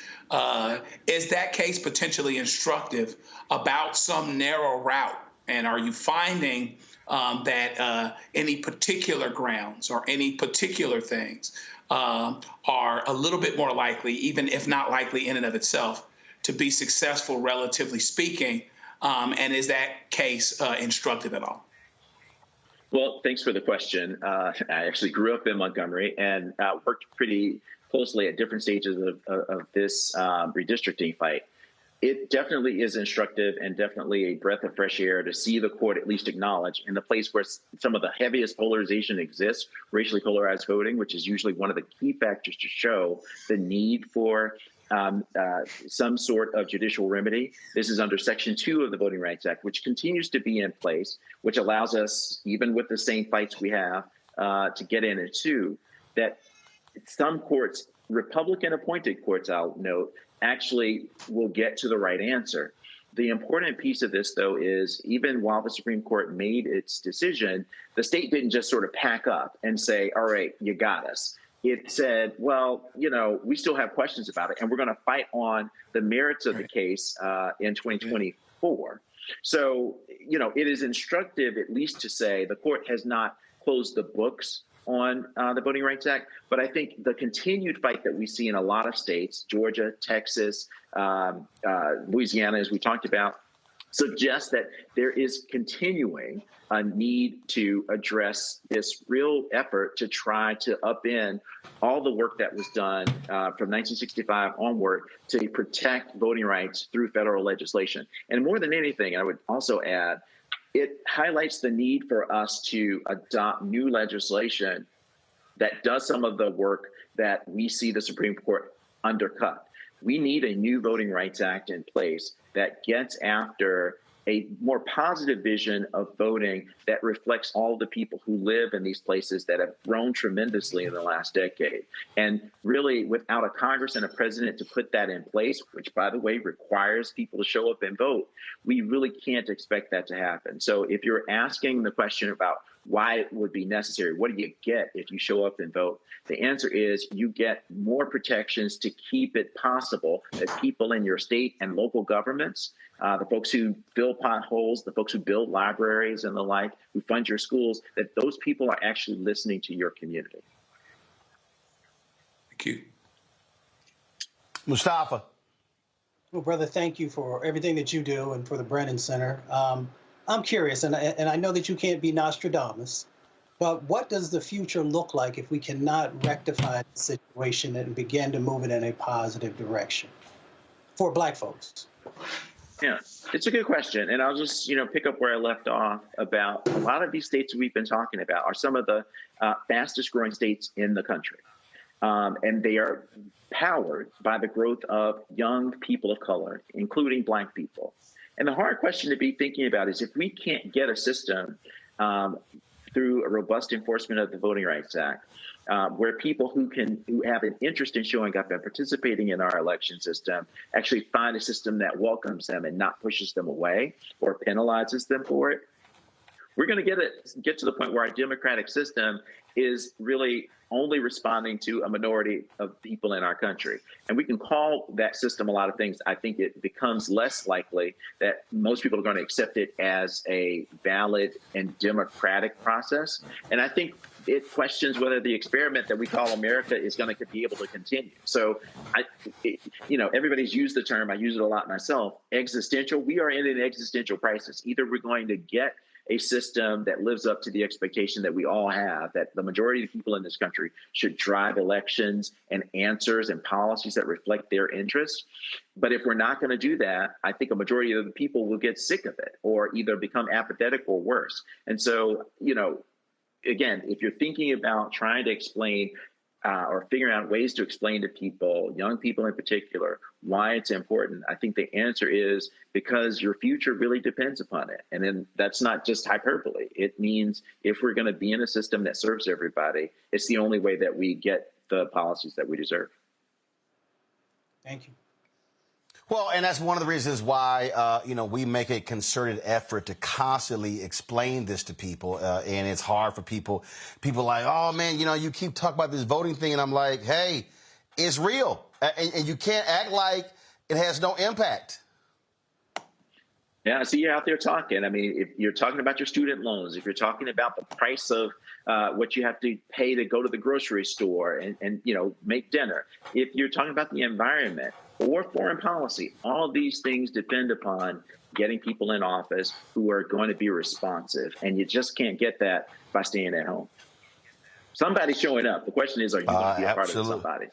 is that case potentially instructive about some narrow route? And are you finding that any particular grounds or any particular things are a little bit more likely, even if not likely in and of itself, to be successful, relatively speaking? And is that case instructive at all? Well, thanks for the question. I actually grew up in Montgomery and worked pretty closely at different stages of this redistricting fight. It definitely is instructive and definitely a breath of fresh air to see the court at least acknowledge in the place where some of the heaviest polarization exists, racially polarized voting, which is usually one of the key factors to show the need for some sort of judicial remedy. This is under Section 2 of the Voting Rights Act, which continues to be in place, which allows us, even with the same fights we have, to get in it too, that some courts, Republican-appointed courts, I'll note, actually will get to the right answer. The important piece of this, though, is even while the Supreme Court made its decision, the state didn't just sort of pack up and say, all right, you got us. It said, well, we still have questions about it, and we're going to fight on the merits of the case in 2024. So, it is instructive at least to say the court has not closed the books on the Voting Rights Act. But I think the continued fight that we see in a lot of states, Georgia, Texas, Louisiana, as we talked about, suggests that there is continuing a need to address this real effort to try to upend all the work that was done from 1965 onward to protect voting rights through federal legislation. And more than anything, I would also add, it highlights the need for us to adopt new legislation that does some of the work that we see the Supreme Court undercut. We need a new Voting Rights Act in place that gets after a more positive vision of voting that reflects all the people who live in these places that have grown tremendously in the last decade. And really, without a Congress and a president to put that in place, which, by the way, requires people to show up and vote, we really can't expect that to happen. So if you're asking the question about why it would be necessary, what do you get if you show up and vote? The answer is you get more protections to keep it possible that people in your state and local governments, the folks who fill potholes, the folks who build libraries and the like, who fund your schools, that those people are actually listening to your community. Thank you. Mustafa. Well, brother, thank you for everything that you do and for the Brennan Center. I'm curious, and I know that you can't be Nostradamus, but what does the future look like if we cannot rectify the situation and begin to move it in a positive direction for Black folks? Yeah, it's a good question. And I'll just, pick up where I left off about a lot of these states we've been talking about are some of the fastest growing states in the country. And they are powered by the growth of young people of color, including Black people. And the hard question to be thinking about is if we can't get a system through a robust enforcement of the Voting Rights Act, where people who have an interest in showing up and participating in our election system actually find a system that welcomes them and not pushes them away or penalizes them for it, we're going to get to the point where our democratic system is really only responding to a minority of people in our country. And we can call that system a lot of things. I think it becomes less likely that most people are going to accept it as a valid and democratic process. And I think it questions whether the experiment that we call America is going to be able to continue. So, everybody's used the term, I use it a lot myself, existential. We are in an existential crisis. Either we're going to get a system that lives up to the expectation that we all have, that the majority of the people in this country should drive elections and answers and policies that reflect their interests. But if we're not going to do that, I think a majority of the people will get sick of it or either become apathetic or worse. And so, again, if you're thinking about trying to explain or figuring out ways to explain to people, young people in particular, why it's important, I think the answer is because your future really depends upon it. And then that's not just hyperbole. It means if we're going to be in a system that serves everybody, it's the only way that we get the policies that we deserve. Thank you. Well, and that's one of the reasons why, we make a concerted effort to constantly explain this to people. And it's hard for people. People like, oh, man, you keep talking about this voting thing. And I'm like, hey, it's real. And you can't act like it has no impact. Yeah, so you're out there talking. I mean, if you're talking about your student loans, if you're talking about the price of what you have to pay to go to the grocery store and make dinner, if you're talking about the environment or foreign policy, all of these things depend upon getting people in office who are going to be responsive. And you just can't get that by staying at home. Somebody's showing up. The question is, are you going to be a part of somebody?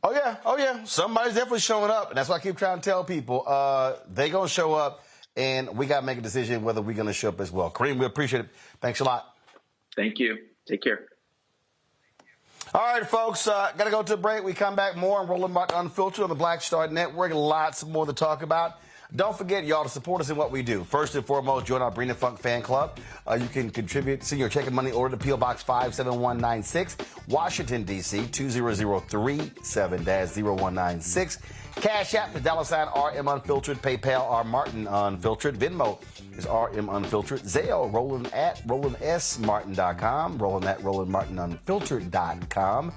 Oh, yeah. Somebody's definitely showing up. And that's why I keep trying to tell people they're going to show up, and we got to make a decision whether we're going to show up as well. Kareem, we appreciate it. Thanks a lot. Thank you. Take care. All right, folks, got to go to a break. We come back more on Roland Martin Unfiltered on the Black Star Network. Lots more to talk about. Don't forget, y'all, to support us in what we do. First and foremost, join our Brennan Funk fan club. You can contribute, send your check and money order to P.O. Box 57196, Washington, D.C., 20037-0196. Cash App is $RM Unfiltered. PayPal, R Martin Unfiltered. Venmo is RM Unfiltered. Zelle, Roland at RolandSMartin.com. Roland at RolandMartinUnfiltered.com.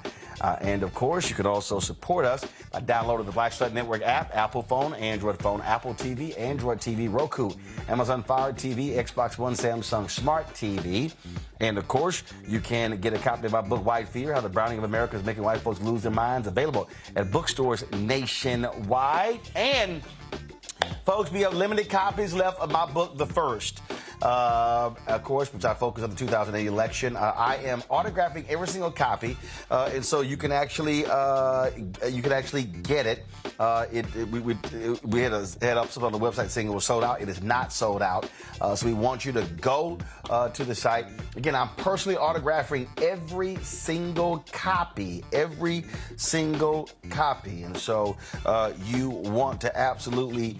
And, of course, you can also support us by downloading the Black Star Network app, Apple phone, Android phone, Apple TV, Android TV, Roku, Amazon Fire TV, Xbox One, Samsung Smart TV. And, of course, you can get a copy of my book, White Fear, How the Browning of America is Making White Folks Lose Their Minds, available at bookstores nationwide. And, folks, we have limited copies left of my book, The First. Of course, which I focus on the 2008 election. I am autographing every single copy, and so you can actually get it. We had up something on the website saying it was sold out. It is not sold out. So we want you to go to the site. Again, I'm personally autographing every single copy, and so you want to absolutely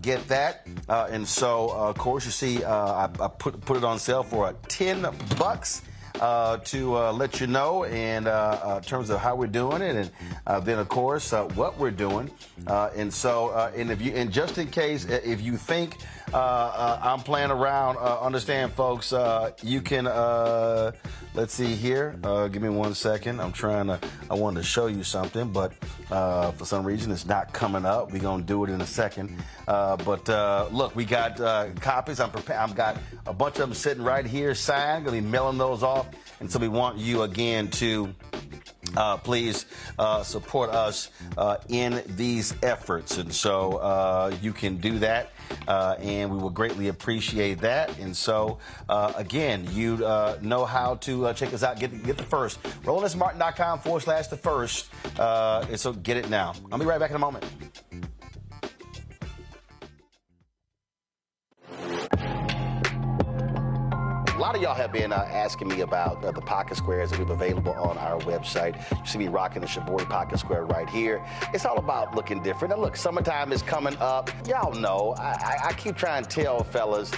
get that. And so, of course, you see. I put it on sale for $10 to let you know in terms of how we're doing it, and then of course what we're doing. And so, and just in case if you think I'm playing around, understand, folks, you can. Let's see here. Give me 1 second. I wanted to show you something, but for some reason it's not coming up. We're gonna do it in a second. But look, we got copies. I've got a bunch of them sitting right here signed. Gonna be mailing those off, and so we want you again to please support us in these efforts. And so you can do that, and we will greatly appreciate that. And so, again, you know how to check us out. Get the first. RolandSMartin.com/the first. And so get it now. I'll be right back in a moment. A lot of y'all have been asking me about the pocket squares that we have available on our website. You see me rocking the Shibori pocket square right here. It's all about looking different. Now look, summertime is coming up. Y'all know, I keep trying to tell fellas,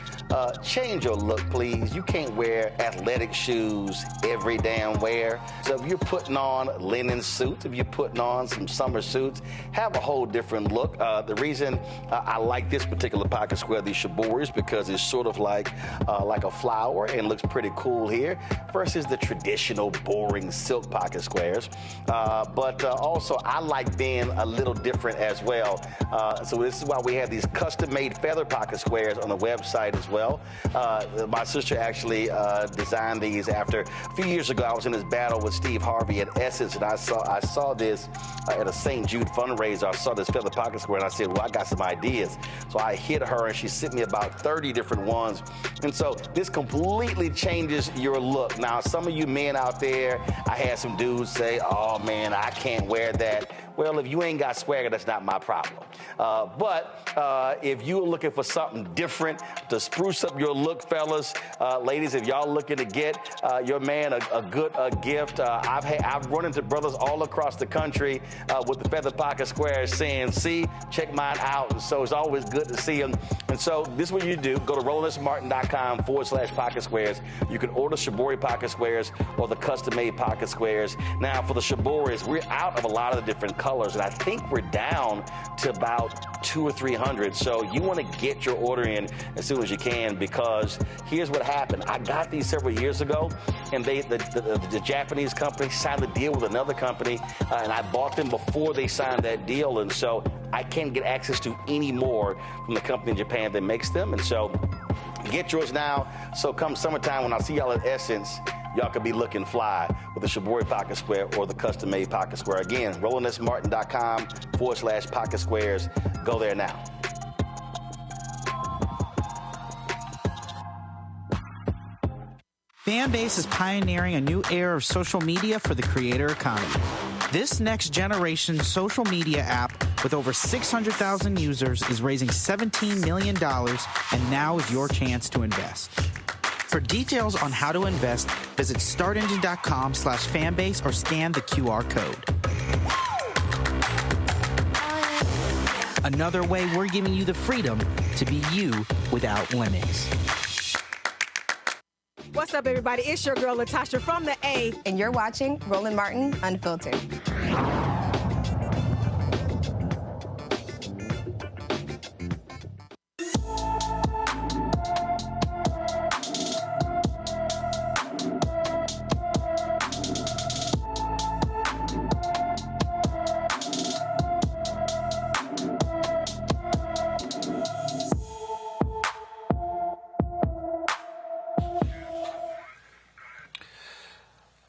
change your look, please. You can't wear athletic shoes every damn wear. So if you're putting on linen suits, if you're putting on some summer suits, have a whole different look. The reason I like this particular pocket square, the Shibori, is because it's sort of like a flower, and looks pretty cool here versus the traditional boring silk pocket squares. But also I like being a little different as well. So this is why we have these custom-made feather pocket squares on the website as well. My sister actually designed these after a few years ago. I was in this battle with Steve Harvey at Essence, and I saw this at a St. Jude fundraiser. I saw this feather pocket square, and I said, well, I got some ideas. So I hit her, and she sent me about 30 different ones. And so this completely changes your look. Now, some of you men out there, I had some dudes say, oh man, I can't wear that. Well, if you ain't got swagger, that's not my problem. But if you're looking for something different to spruce up your look, fellas, ladies, if y'all looking to get your man a good gift, I've run into brothers all across the country with the feather pocket squares saying, see, check mine out. And so it's always good to see them. And so this is what you do. Go to RolandSMartin.com/pocket squares. You can order Shibori pocket squares or the custom-made pocket squares. Now, for the Shiboris, we're out of a lot of the different colors, and I think we're down to about 200 or 300. So you want to get your order in as soon as you can, because here's what happened. I got these several years ago, and the Japanese company signed a deal with another company, and I bought them before they signed that deal, and so I can't get access to any more from the company in Japan that makes them, and so get yours now. So come summertime, when I see y'all at Essence, y'all could be looking fly with the Shibori Pocket Square or the custom-made Pocket Square. Again, RolandSMartin.com/Pocket Squares. Go there now. Fanbase is pioneering a new era of social media for the creator economy. This next-generation social media app with over 600,000 users is raising $17 million, and now is your chance to invest. For details on how to invest, visit startengine.com/fanbase or scan the QR code. Another way we're giving you the freedom to be you without limits. What's up, everybody? It's your girl, Latasha from the A. And you're watching Roland Martin Unfiltered.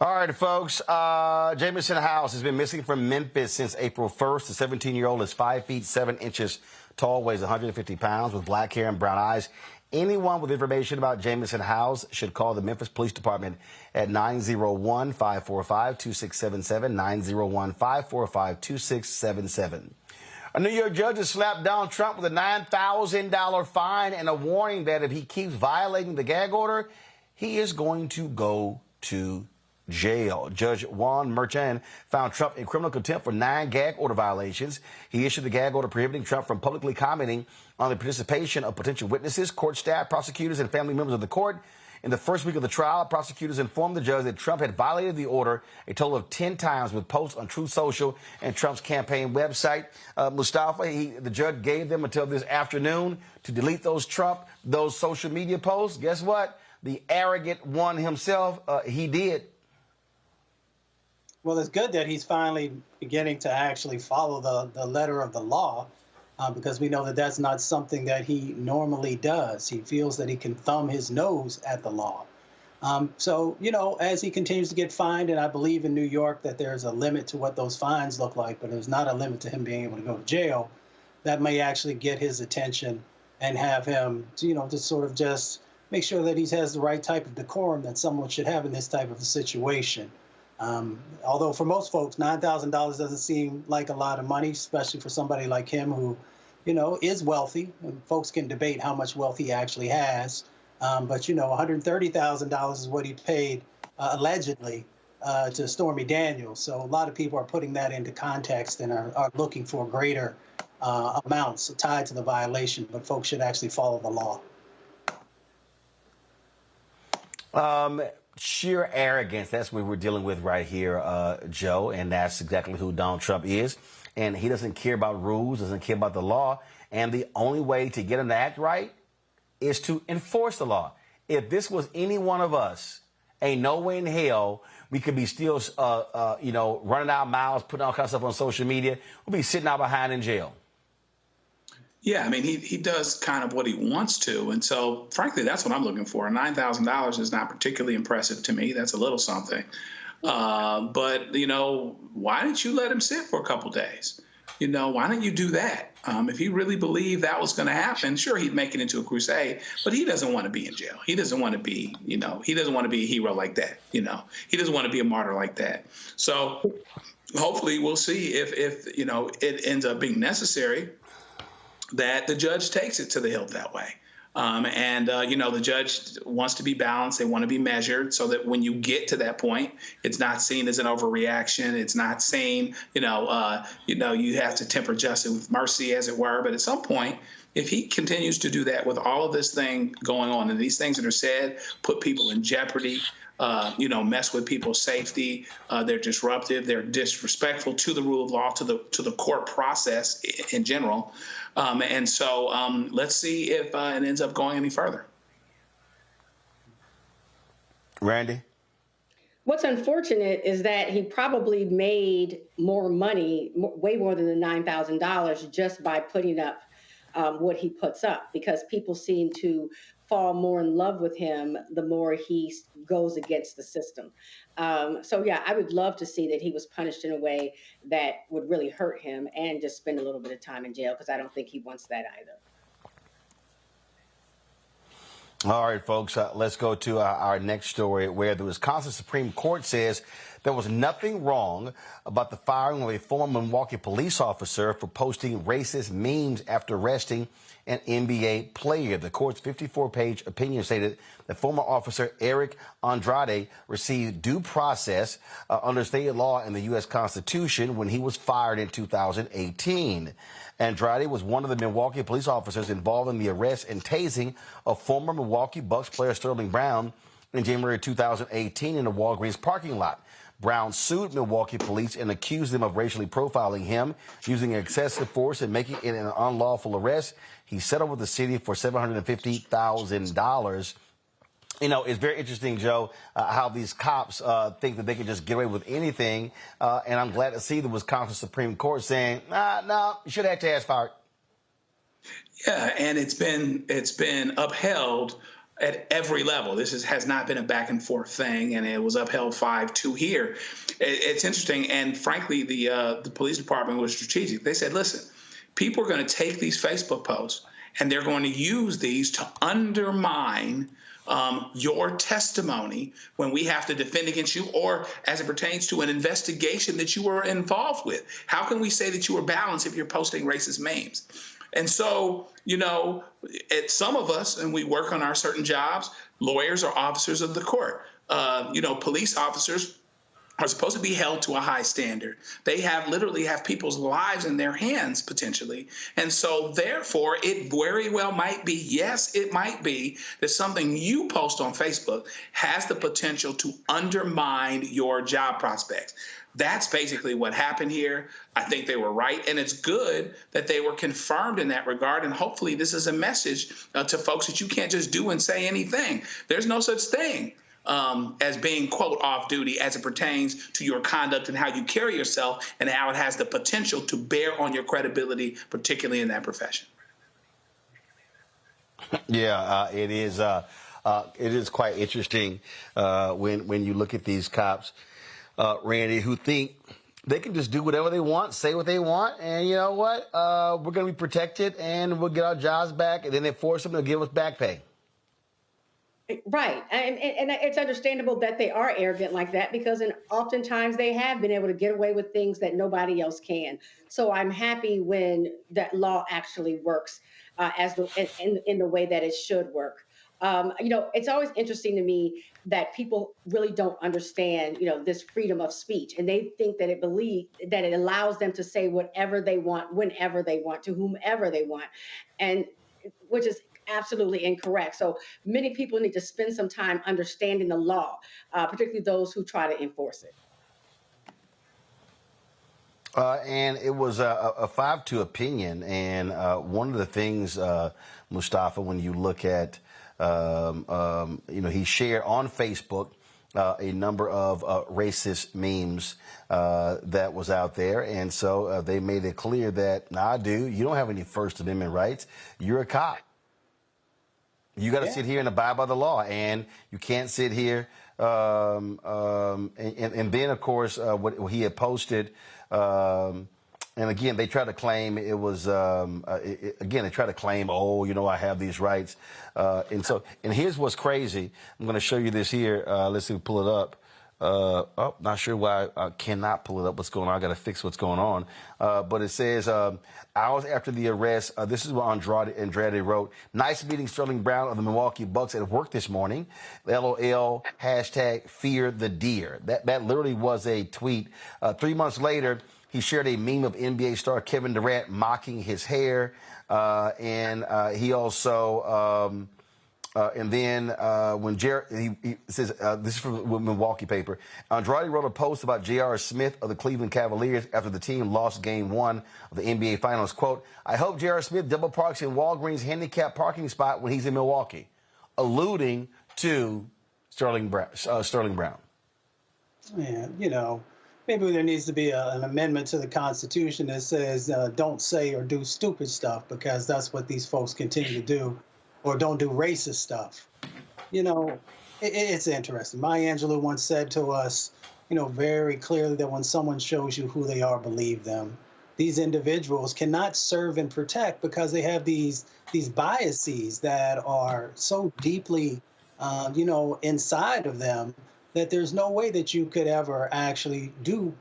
All right, folks. Jamison House has been missing from Memphis since April 1st. The 17-year-old is 5 feet 7 inches tall, weighs 150 pounds, with black hair and brown eyes. Anyone with information about Jamison House should call the Memphis Police Department at 901-545-2677, 901-545-2677. A New York judge has slapped Donald Trump with a $9,000 fine and a warning that if he keeps violating the gag order, he is going to go to jail. Judge Juan Merchan found Trump in criminal contempt for 9 gag order violations. He issued the gag order prohibiting Trump from publicly commenting on the participation of potential witnesses, court staff, prosecutors, and family members of the court. In the first week of the trial, prosecutors informed the judge that Trump had violated the order a total of 10 times with posts on Truth Social and Trump's campaign website. Mustafa, the judge gave them until this afternoon to delete those social media posts. Guess what? The arrogant one himself, he did. Well, it's good that he's finally beginning to actually follow the letter of the law, because we know that that's not something that he normally does. He feels that he can thumb his nose at the law. So, as he continues to get fined, and I believe in New York that there's a limit to what those fines look like, but there's not a limit to him being able to go to jail, that may actually get his attention and have him, to sort of just make sure that he has the right type of decorum that someone should have in this type of a situation. Although for most folks, $9,000 doesn't seem like a lot of money, especially for somebody like him who, is wealthy. And folks can debate how much wealth he actually has. But, $130,000 is what he paid allegedly to Stormy Daniels. So a lot of people are putting that into context and are looking for greater amounts tied to the violation. But folks should actually follow the law. Sheer arrogance, that's what we're dealing with right here, Joe, and that's exactly who Donald Trump is. And he doesn't care about rules, doesn't care about the law, and the only way to get him to act right is to enforce the law. If this was any one of us, ain't no way in hell we could be still, running our mouths, putting all kinds of stuff on social media. We'll be sitting out behind in jail. Yeah, I mean, he does kind of what he wants to. And so, frankly, that's what I'm looking for. $9,000 is not particularly impressive to me. That's a little something. But, why didn't you let him sit for a couple days? Why didn't you do that? If he really believed that was going to happen, sure, he'd make it into a crusade. But he doesn't want to be in jail. He doesn't want to be, he doesn't want to be a hero like that. He doesn't want to be a martyr like that. So hopefully we'll see if it ends up being necessary that the judge takes it to the hilt that way. The judge wants to be balanced. They want to be measured so that when you get to that point, it's not seen as an overreaction. It's not seen, you have to temper justice with mercy, as it were. But at some point, if he continues to do that with all of this thing going on and these things that are said put people in jeopardy, mess with people's safety. They're disruptive. They're disrespectful to the rule of law, to the court process in general. And so let's see if it ends up going any further. Randy? What's unfortunate is that he probably made more money, way more than the $9,000, just by putting up what he puts up, because people seem to fall more in love with him the more he goes against the system. So yeah, I would love to see that he was punished in a way that would really hurt him and just spend a little bit of time in jail, because I don't think he wants that either. All right, folks, let's go to our next story, where the Wisconsin Supreme Court says there was nothing wrong about the firing of a former Milwaukee police officer for posting racist memes after arresting an NBA player. The court's 54-page opinion stated that former officer Eric Andrade received due process under state law and the U.S. Constitution when he was fired in 2018. Andrade was one of the Milwaukee police officers involved in the arrest and tasing of former Milwaukee Bucks player Sterling Brown in January 2018 in a Walgreens parking lot. Brown sued Milwaukee police and accused them of racially profiling him, using excessive force and making it an unlawful arrest. He settled with the city for $750,000. You know, it's very interesting, Joe, how these cops think that they can just get away with anything. And I'm glad to see the Wisconsin Supreme Court saying, no, you should have had your ass fired. Yeah, and it's been upheld at every level. This has not been a back and forth thing, and it was upheld 5-2 here. It's interesting, and frankly, the police department was strategic. They said, listen, people are going to take these Facebook posts, and they're going to use these to undermine your testimony when we have to defend against you, or as it pertains to an investigation that you were involved with. How can we say that you were balanced if you're posting racist memes? And so, some of us, and we work on our certain jobs, lawyers are officers of the court. Police officers are supposed to be held to a high standard. They literally have people's lives in their hands, potentially. And so, therefore, it very well might be, yes, it might be, that something you post on Facebook has the potential to undermine your job prospects. That's basically what happened here. I think they were right, and it's good that they were confirmed in that regard, and hopefully this is a message to folks that you can't just do and say anything. There's no such thing as being, quote, off duty as it pertains to your conduct and how you carry yourself and how it has the potential to bear on your credibility, particularly in that profession. Yeah, it is. It is quite interesting when you look at these cops, Randy, who think they can just do whatever they want, say what they want, and you know what? We're going to be protected, and we'll get our jobs back, and then they force them to give us back pay. Right. And it's understandable that they are arrogant like that, because oftentimes they have been able to get away with things that nobody else can. So I'm happy when that law actually works in the way that it should work. It's always interesting to me that people really don't understand, this freedom of speech, and they think that it allows them to say whatever they want, whenever they want, to whomever they want, and which is absolutely incorrect. So many people need to spend some time understanding the law, particularly those who try to enforce it. And it was a 5-2 opinion. And one of the things, Mustafa, when you look at, he shared on Facebook a number of racist memes that was out there. And so they made it clear that, nah, dude, you don't have any First Amendment rights. You're a cop. You got to sit here and abide by the law, and you can't sit here. And then, of course, what he had posted, and again, they try to claim it was, they try to claim, I have these rights. And here's what's crazy. I'm going to show you this here. Let's see, pull it up. Not sure why I cannot pull it up. What's going on? I got to fix what's going on. But it says, hours after the arrest, this is what Andrade wrote. Nice meeting Sterling Brown of the Milwaukee Bucks at work this morning. LOL, hashtag fear the deer. That literally was a tweet. 3 months later, he shared a meme of NBA star Kevin Durant mocking his hair. And he also And then when he says, this is from the Milwaukee paper, Andrade wrote a post about J.R. Smith of the Cleveland Cavaliers after the team lost Game 1 of the NBA Finals. Quote, I hope J.R. Smith double parks in Walgreens handicapped parking spot when he's in Milwaukee, alluding to Sterling Brown. Yeah, you know, maybe there needs to be an amendment to the Constitution that says don't say or do stupid stuff, because that's what these folks continue to do, or don't do racist stuff. You know, it's interesting. Maya Angelou once said to us, you know, very clearly that when someone shows you who they are, believe them. These individuals cannot serve and protect because they have these biases that are so deeply, you know, inside of them, that there's no way that you could ever actually do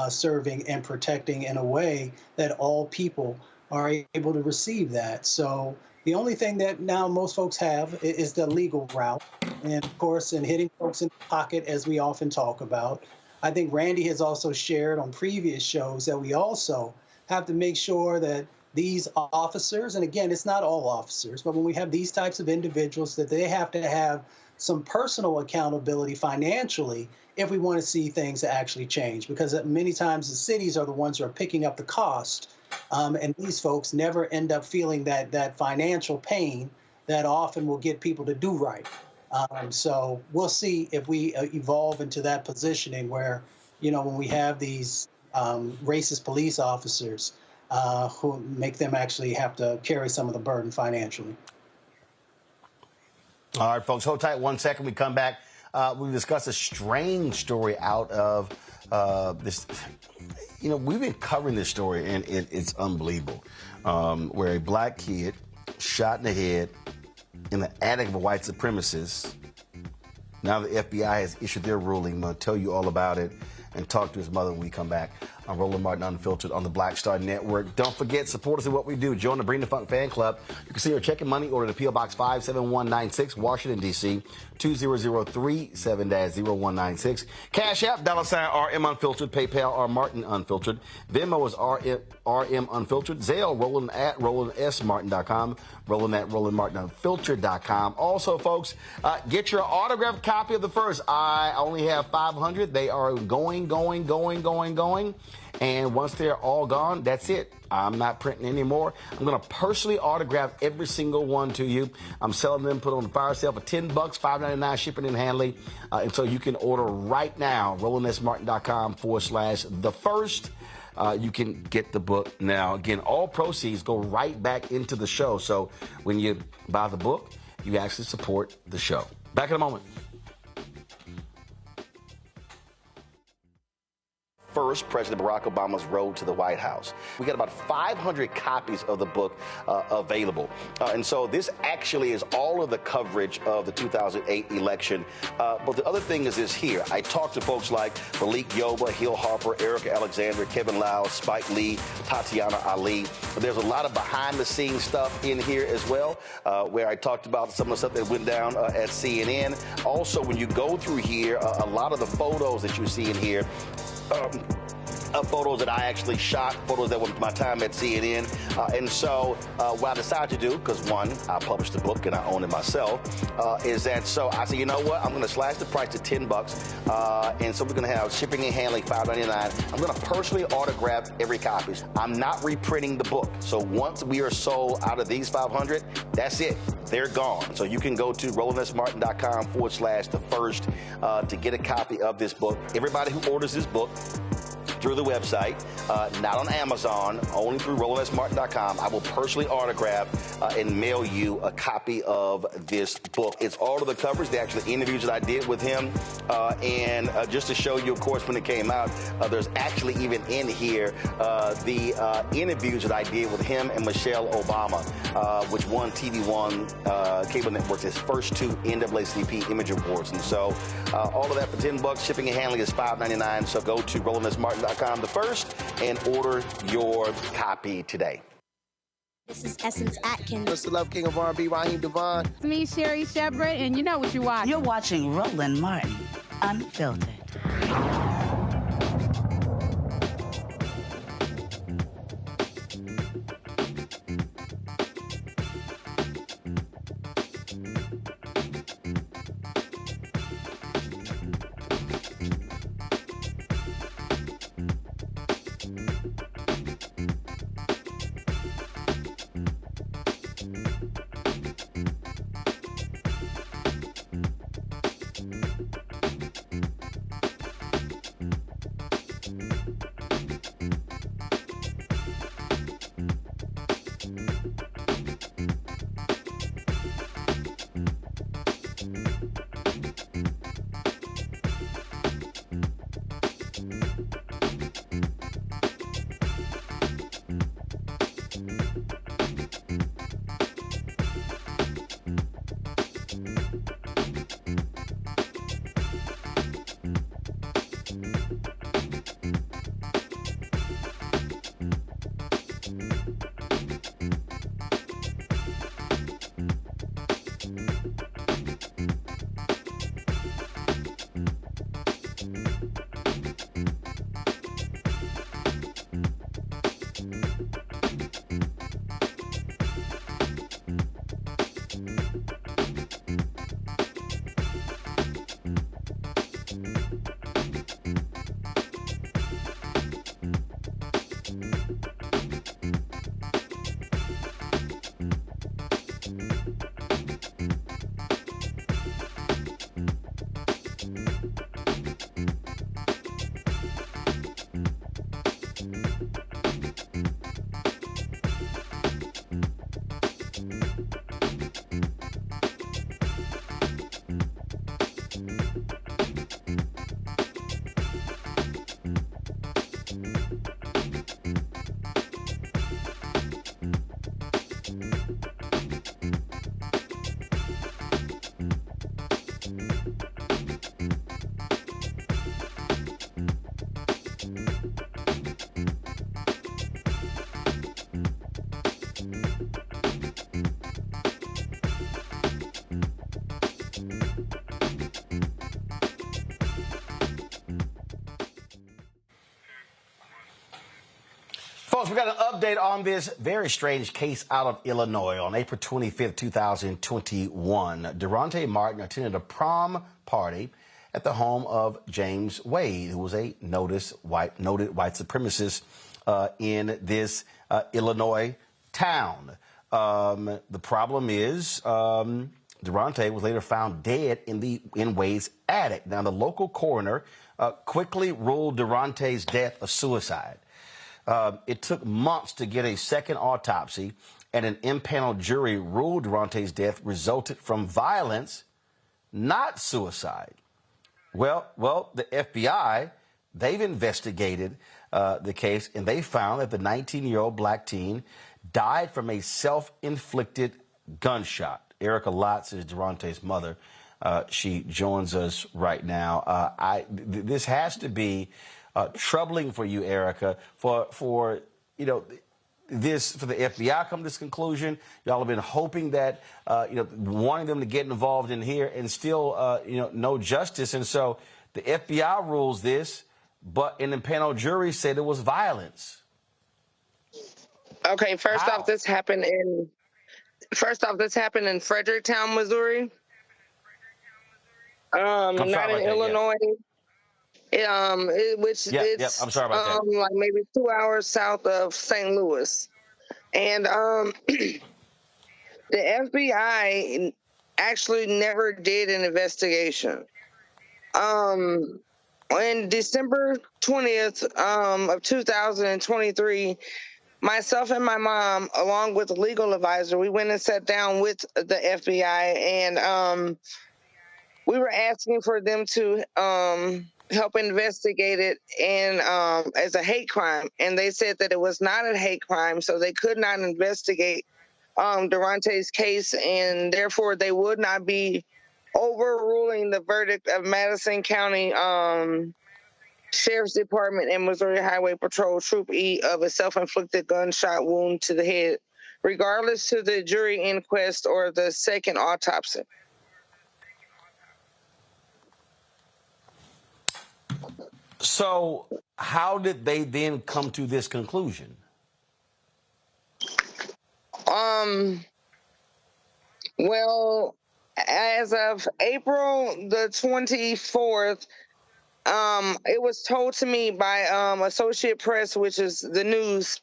serving and protecting in a way that all people are able to receive that. So the only thing that now most folks have is the legal route. And of course, in hitting folks in the pocket, as we often talk about, I think Randy has also shared on previous shows that we also have to make sure that these officers, and again, it's not all officers, but when we have these types of individuals, that they have to have some personal accountability financially if we want to see things actually change, because many times the cities are the ones who are picking up the cost, and these folks never end up feeling that financial pain that often will get people to do right. So we'll see if we evolve into that positioning where, you know, when we have these racist police officers who make them actually have to carry some of the burden financially. All right, folks, hold tight 1 second. We come back. We've discussed a strange story out of this. You know, we've been covering this story, and it's unbelievable, where a black kid shot in the head in the attic of a white supremacist. Now the FBI has issued their ruling. I'm going to tell you all about it and talk to his mother when we come back on Roland Martin Unfiltered on the Black Star Network. Don't forget, support us in what we do. Join the Bring the Funk fan club. You can see your check and money order to P.O. Box 57196, Washington, D.C., 20037-0196. Cash App, $RM Unfiltered. PayPal, R Martin Unfiltered. Venmo is RM Unfiltered. Zelle, Roland at RolandSMartin.com. Roland at RolandMartinUnfiltered.com. Also, folks, get your autographed copy of the first. I only have 500. They are going. And once they're all gone, that's it. I'm not printing anymore. I'm going to personally autograph every single one to you. I'm selling them, put on the fire sale for $10, $5.99 shipping and handling. And so you can order right now, RolandSMartin.com/the first. You can get the book now. Again, all proceeds go right back into the show. So when you buy the book, you actually support the show. Back in a moment. First, President Barack Obama's road to the White House. We got about 500 copies of the book available. And so this actually is all of the coverage of the 2008 election. But the other thing is this here. I talked to folks like Malik Yoba, Hill Harper, Erica Alexander, Kevin Lau, Spike Lee, Tatiana Ali. But there's a lot of behind-the-scenes stuff in here as well, where I talked about some of the stuff that went down at CNN. Also, when you go through here, a lot of the photos that you see in here, photos that I actually shot, photos that were my time at CNN. And so what I decided to do, because one, I published the book and I own it myself, is that so I said, you know what, I'm going to slash the price to $10. And so we're going to have shipping and handling $5.99. I'm going to personally autograph every copy. I'm not reprinting the book. So once we are sold out of these 500, that's it. They're gone. So you can go to RolandSMartin.com/the first to get a copy of this book. Everybody who orders this book through the website, not on Amazon, only through RolandSMartin.com, I will personally autograph and mail you a copy of this book. It's all of the coverage, the actual interviews that I did with him, and just to show you, of course, when it came out, there's actually even in here the interviews that I did with him and Michelle Obama, which won TV One Cable Network's his first 2 NAACP Image Awards. And so all of that for $10. Shipping and handling is $5.99. So go to RolandSMartin.com the first and order your copy today. This is Essence Atkins. What's the love king of R&B, Raheem Devon? It's me, Sherry Shepard, and you know what you watch. You're watching Roland Martin Unfiltered. Folks, we got an update on this very strange case out of Illinois. On April 25th, 2021, Derontae Martin attended a prom party at the home of James Wade, who was a noted white supremacist in this Illinois town. The problem is Derontae was later found dead in Wade's attic. Now, the local coroner quickly ruled Derontae's death a suicide. It took months to get a second autopsy, and an impaneled jury ruled Derontae's death resulted from violence, not suicide. Well, the FBI, they've investigated the case, and they found that the 19-year-old black teen died from a self-inflicted gunshot. Erica Lotz is Derontae's mother. She joins us right now. This has to be troubling for you, Erica, for the FBI come to this conclusion. Y'all have been hoping that wanting them to get involved in here, and still no justice. And so the FBI rules this, but an impaneled jury said it was violence. Okay, first off, this happened in Fredericktown, Missouri. Not in Illinois. It's I'm sorry about that. like maybe 2 hours south of St. Louis. And the FBI actually never did an investigation. On December 20th of 2023, myself and my mom, along with a legal advisor, we went and sat down with the FBI, and we were asking for them to help investigate it and as a hate crime. And they said that it was not a hate crime, so they could not investigate Derontae's case, and therefore they would not be overruling the verdict of Madison County Sheriff's Department and Missouri Highway Patrol Troop E of a self-inflicted gunshot wound to the head, regardless to the jury inquest or the second autopsy. So how did they then come to this conclusion? Well, as of April the 24th, it was told to me by Associate Press, which is the news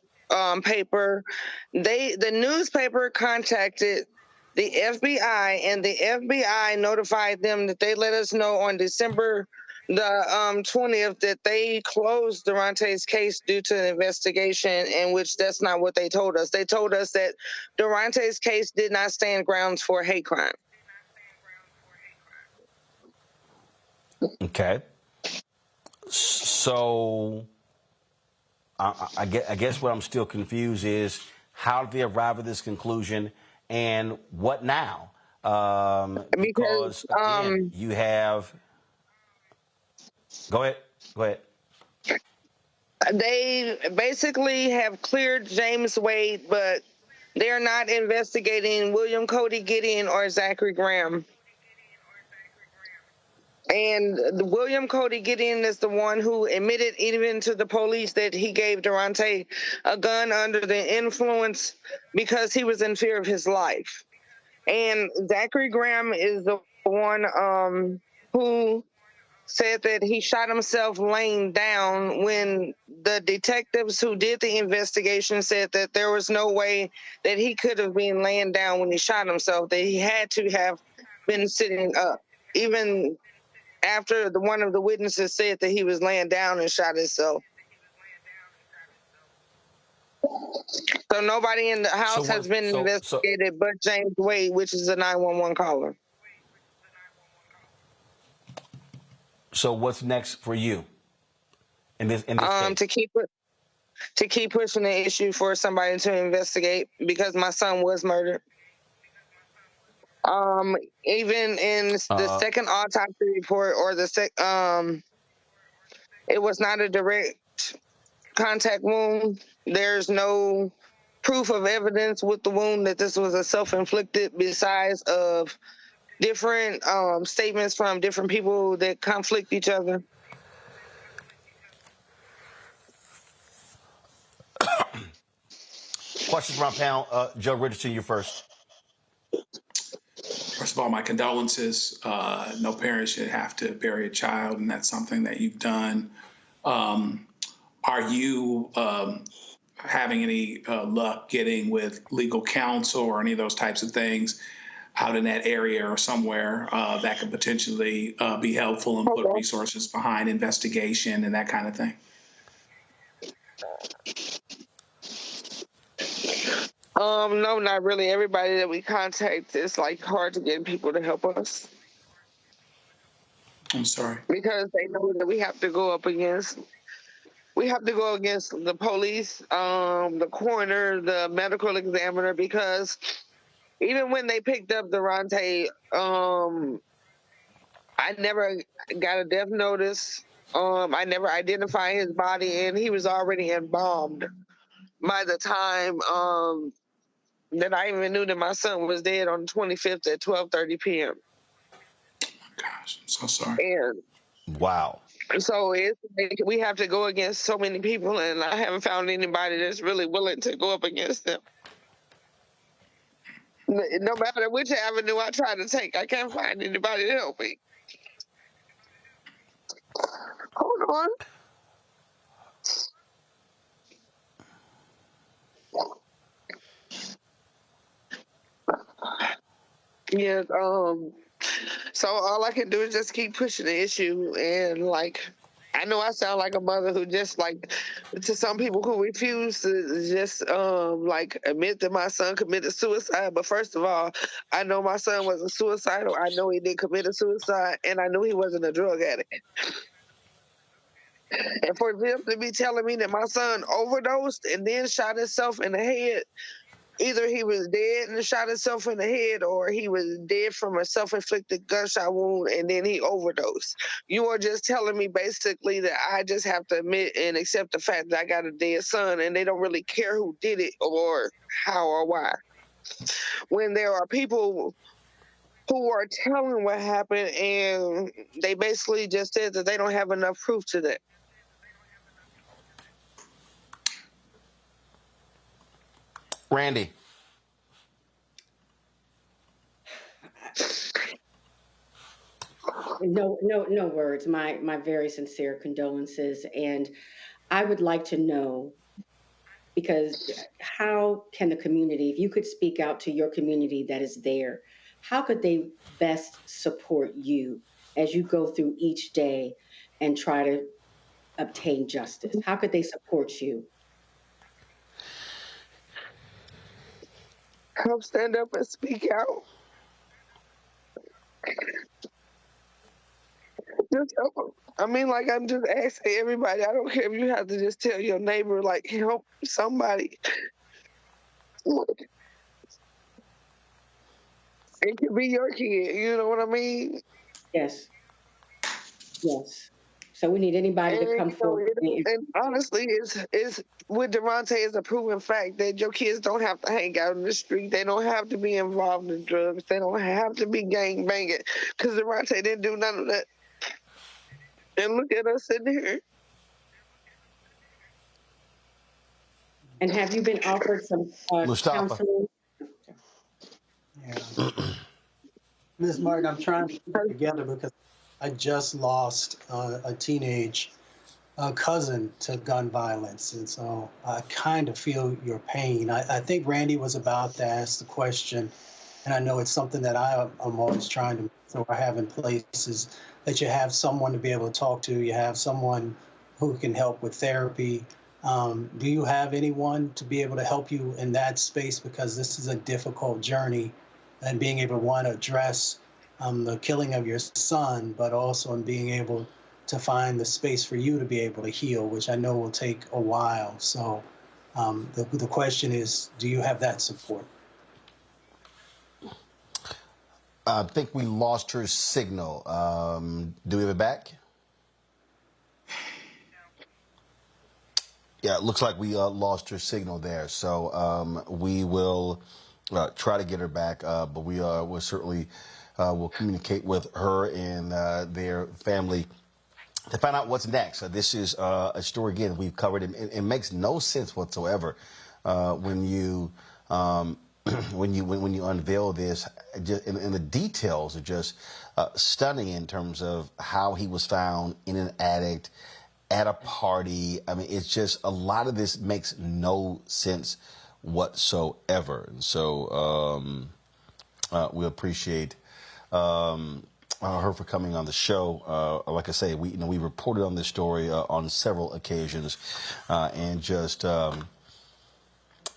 paper. The newspaper contacted the FBI, and the FBI notified them that they let us know on December the 20th that they closed Derontae's case due to an investigation, in which that's not what they told us. They told us that Derontae's case did not stand grounds for a hate crime. Okay. So I guess what I'm still confused is, how did they arrive at this conclusion, and what now? Because again, you have... Go ahead. They basically have cleared James Wade, but they're not investigating William Cody Gideon or Zachary Graham. And William Cody Gideon is the one who admitted even to the police that he gave Derontae a gun under the influence because he was in fear of his life. And Zachary Graham is the one who said that he shot himself laying down, when the detectives who did the investigation said that there was no way that he could have been laying down when he shot himself, that he had to have been sitting up, even after one of the witnesses said that he was laying down and shot himself. So nobody in the house has been investigated but James Wade, which is a 911 caller. So what's next for you in this case? To keep pushing the issue for somebody to investigate, because my son was murdered. Even in the second autopsy report, or it was not a direct contact wound. There's no proof of evidence with the wound that this was a self-inflicted, besides of different statements from different people that conflict each other. Questions from our panel. Joe Richardson, you first. First of all, my condolences. No parent should have to bury a child, and that's something that you've done. Are you having any luck getting with legal counsel or any of those types of things out in that area or somewhere that could potentially be helpful and put resources behind investigation and that kind of thing? No, not really. Everybody that we contact, it's like hard to get people to help us. I'm sorry. Because they know that we have to go against the police, the coroner, the medical examiner, because even when they picked up Derontae, I never got a death notice. I never identified his body, and he was already embalmed by the time that I even knew that my son was dead on the 25th at 12:30 p.m. Gosh, I'm so sorry. And wow. So we have to go against so many people, and I haven't found anybody that's really willing to go up against them. No matter which avenue I try to take, I can't find anybody to help me. Hold on. Yes, so all I can do is just keep pushing the issue, and like, I know I sound like a mother who just like, to some people who refuse to just like admit that my son committed suicide. But first of all, I know my son wasn't suicidal. I know he did commit a suicide, and I knew he wasn't a drug addict. And for them to be telling me that my son overdosed and then shot himself in the head, either he was dead and shot himself in the head, or he was dead from a self-inflicted gunshot wound and then he overdosed. You are just telling me basically that I just have to admit and accept the fact that I got a dead son, and they don't really care who did it or how or why. When there are people who are telling what happened, and they basically just said that they don't have enough proof to that. Randy. No words. My very sincere condolences, and I would like to know, because how can the community, if you could speak out to your community that is there, how could they best support you as you go through each day and try to obtain justice? How could they support you? Help stand up and speak out. Just help. I mean, like, I'm just asking everybody. I don't care if you have to just tell your neighbor, like, help somebody. It could be your kid, you know what I mean? Yes. Yes. So we need anybody to come forward. And honestly, it's with Derontae, it's a proven fact that your kids don't have to hang out in the street. They don't have to be involved in drugs. They don't have to be gang banging, because Derontae didn't do none of that. And look at us sitting here. And have you been offered some counseling? Yeah. Ms. Martin, I'm trying to put it together because I just lost a teenage cousin to gun violence. And so I kind of feel your pain. I think Randy was about to ask the question, and I know it's something that I'm always trying to have in place, is that you have someone to be able to talk to, you have someone who can help with therapy. Do you have anyone to be able to help you in that space? Because this is a difficult journey, and being able to want to address the killing of your son, but also in being able to find the space for you to be able to heal, which I know will take a while. So the question is, do you have that support? I think we lost her signal. Do we have it back? Yeah, it looks like we lost her signal there. So we will try to get her back, but we'll certainly will communicate with her and their family to find out what's next. This is a story, again, we've covered. It makes no sense whatsoever when you when you unveil this, and the details are just stunning in terms of how he was found in an attic at a party. I mean, it's just a lot of this makes no sense whatsoever. And so we appreciate her for coming on the show. Like I say, we reported on this story on several occasions, and just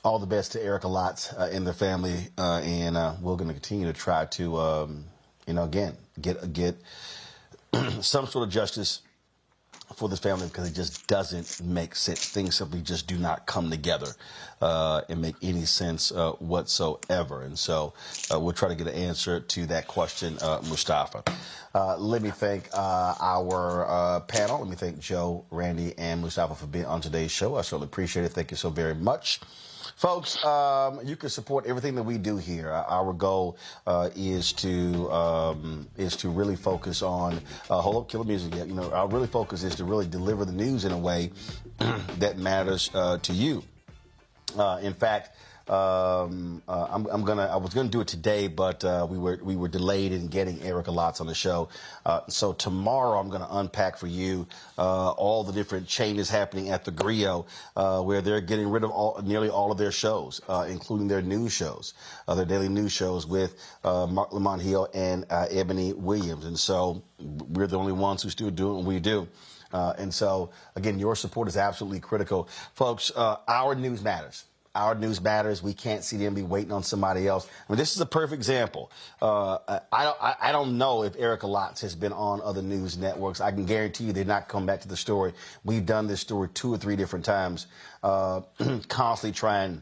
all the best to Erica Lotz and their family, and we're going to continue to try to, again, get some sort of justice for this family, because it just doesn't make sense. Things simply just do not come together and make any sense whatsoever. And so we'll try to get an answer to that question, Mustafa. Let me thank our panel. Let me thank Joe, Randy, and Mustafa for being on today's show. I certainly appreciate it. Thank you so very much. Folks, you can support everything that we do here. Our goal is to really focus on hold up, kill the music yet. Our really focus is to really deliver the news in a way that matters to you. In fact, I was gonna do it today, but we were delayed in getting Erica Lotz on the show. So tomorrow I'm gonna unpack for you all the different changes happening at the Griot, where they're getting rid of nearly all of their shows, including their news shows, their daily news shows with Mark Lamont Hill and Ebony Williams. And so we're the only ones who still do what we do. And so again, your support is absolutely critical, folks. Our news matters. Our news matters. We can't see them be waiting on somebody else. I mean, this is a perfect example. I don't know if Erica Lotz has been on other news networks. I can guarantee you they're not coming back to the story. We've done this story 2 or 3 different times, constantly trying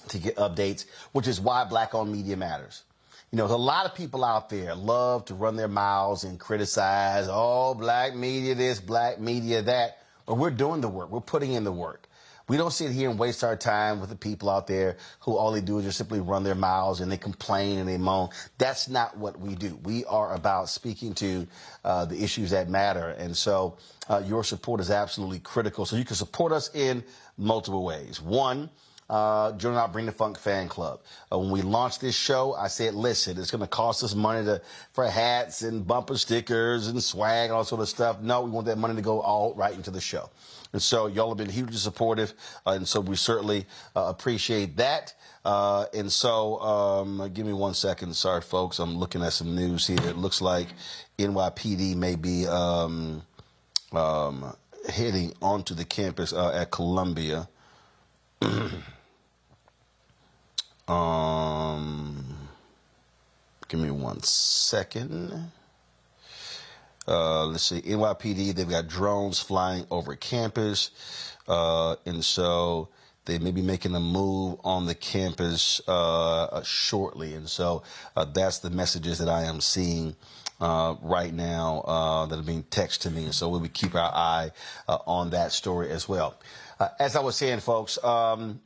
to get updates, which is why black-owned media matters. There's a lot of people out there love to run their mouths and criticize, black media this, black media that. But we're doing the work. We're putting in the work. We don't sit here and waste our time with the people out there who all they do is just simply run their mouths and they complain and they moan. That's not what we do. We are about speaking to the issues that matter. And so your support is absolutely critical. So you can support us in multiple ways. One, join our Bring the Funk fan club. When we launched this show, I said, listen, it's going to cost us money for hats and bumper stickers and swag and all sort of stuff. No, we want that money to go all right into the show. And so y'all have been hugely supportive, and so we certainly appreciate that. And so give me 1 second. Sorry, folks. I'm looking at some news here. It looks like NYPD may be heading onto the campus at Columbia. Give me 1 second. Let's see, NYPD, they've got drones flying over campus, and so they may be making a move on the campus shortly. And so that's the messages that I am seeing right now that are being texted to me. And so we'll keep our eye on that story as well. As I was saying, folks,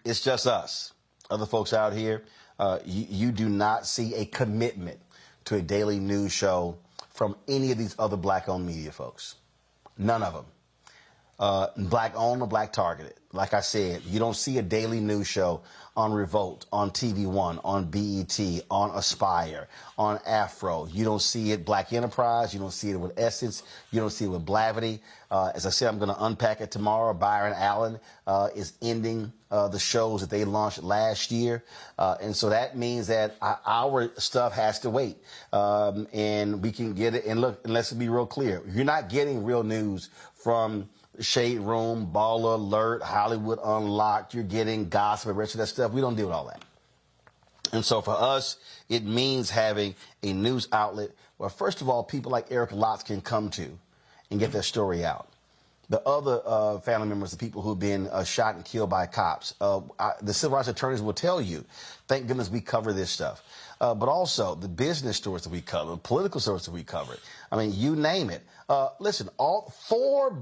it's just us. Other folks out here, you do not see a commitment to a daily news show from any of these other black-owned media folks. None of them. Black-owned or black-targeted. Like I said, you don't see a daily news show on Revolt, on TV One, on BET, on Aspire, on Afro. You don't see it Black Enterprise. You don't see it with Essence. You don't see it with Blavity. As I said, I'm going to unpack it tomorrow. Byron Allen is ending the shows that they launched last year. And so that means that our stuff has to wait. And we can get it. And look, and let's be real clear. You're not getting real news from Shade Room, Ball Alert, Hollywood Unlocked. You're getting gossip and the rest of that stuff. We don't do all that. And so for us, it means having a news outlet where, first of all, people like Erica Lotz can come to and get their story out. The other family members, the people who've been shot and killed by cops, the civil rights attorneys will tell you, thank goodness we cover this stuff. But also the business stories that we cover, political stories that we cover. I mean, you name it. Listen, all 4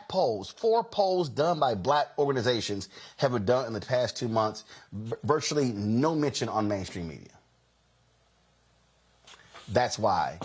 polls done by black organizations have been done in the past 2 months. Virtually no mention on mainstream media. That's why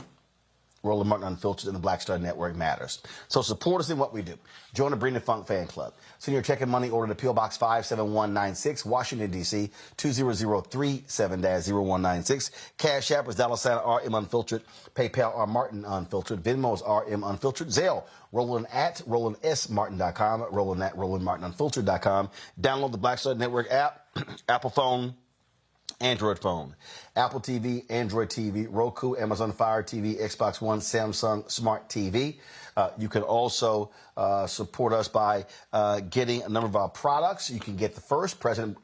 Roland Martin Unfiltered, and the Black Star Network matters. So support us in what we do. Join the Brennan Funk Fan Club. Send your check and money order to P.O. Box 57196, Washington, D.C., 20037-0196. Cash App is $RM Unfiltered. PayPal R Martin Unfiltered. Venmo is RM Unfiltered. Zelle, Roland at RolandSMartin.com, Roland at RolandMartinUnfiltered.com. Download the Black Star Network app, Apple phone, Android phone, Apple TV, Android TV, Roku, Amazon Fire TV, Xbox One, Samsung Smart TV. You can also support us by getting a number of our products. You can get the first President,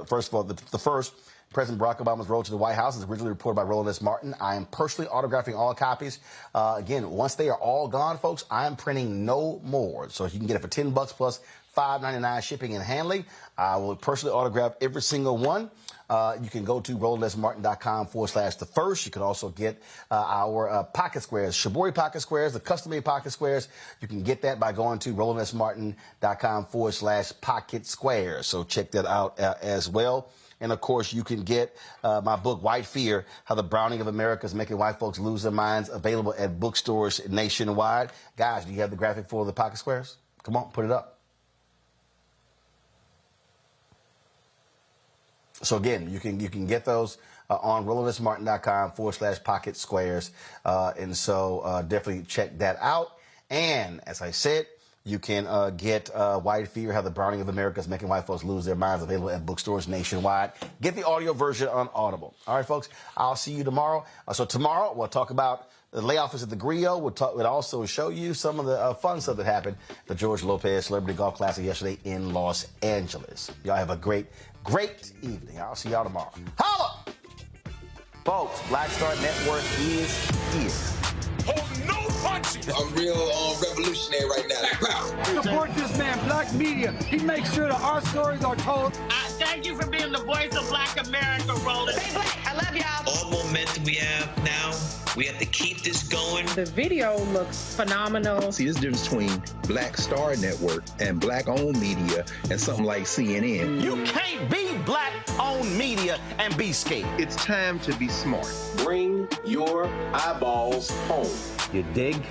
first of all, the first President Barack Obama's Road to the White House is originally reported by Roland S. Martin. I am personally autographing all copies. Again, once they are all gone, folks, I am printing no more. So you can get it for $10 plus $5.99 shipping and handling. I will personally autograph every single one. You can go to RolandSMartin.com/the first. You can also get our pocket squares, Shibori pocket squares, the custom-made pocket squares. You can get that by going to RolandSMartin.com/pocket squares. So check that out as well. And, of course, you can get my book, White Fear, How the Browning of America is Making White Folks Lose Their Minds, available at bookstores nationwide. Guys, do you have the graphic for the pocket squares? Come on, put it up. So, again, you can get those on RolandSMartin.com/pocket squares. And so definitely check that out. And, as I said, you can get White Fear, How the Browning of America is Making White Folks Lose Their Minds, available at bookstores nationwide. Get the audio version on Audible. All right, folks, I'll see you tomorrow. So tomorrow we'll talk about the layoffs at the Griot. We'll also show you some of the fun stuff that happened at the George Lopez Celebrity Golf Classic yesterday in Los Angeles. Y'all have a great evening. I'll see y'all tomorrow. Holla! Folks, Black Star Network is here. Oh, no punches! I'm real revolutionary right now. Support this man, Black Media. He makes sure that our stories are told. Thank you for being the voice of Black America, Roland. Stay black. I love y'all. All momentum we have now, we have to keep this going. The video looks phenomenal. See, there's a difference between Black Star Network and Black-owned media and something like CNN. You can't be Black-owned media and be scared. It's time to be smart. Bring your eyeballs home. You dig?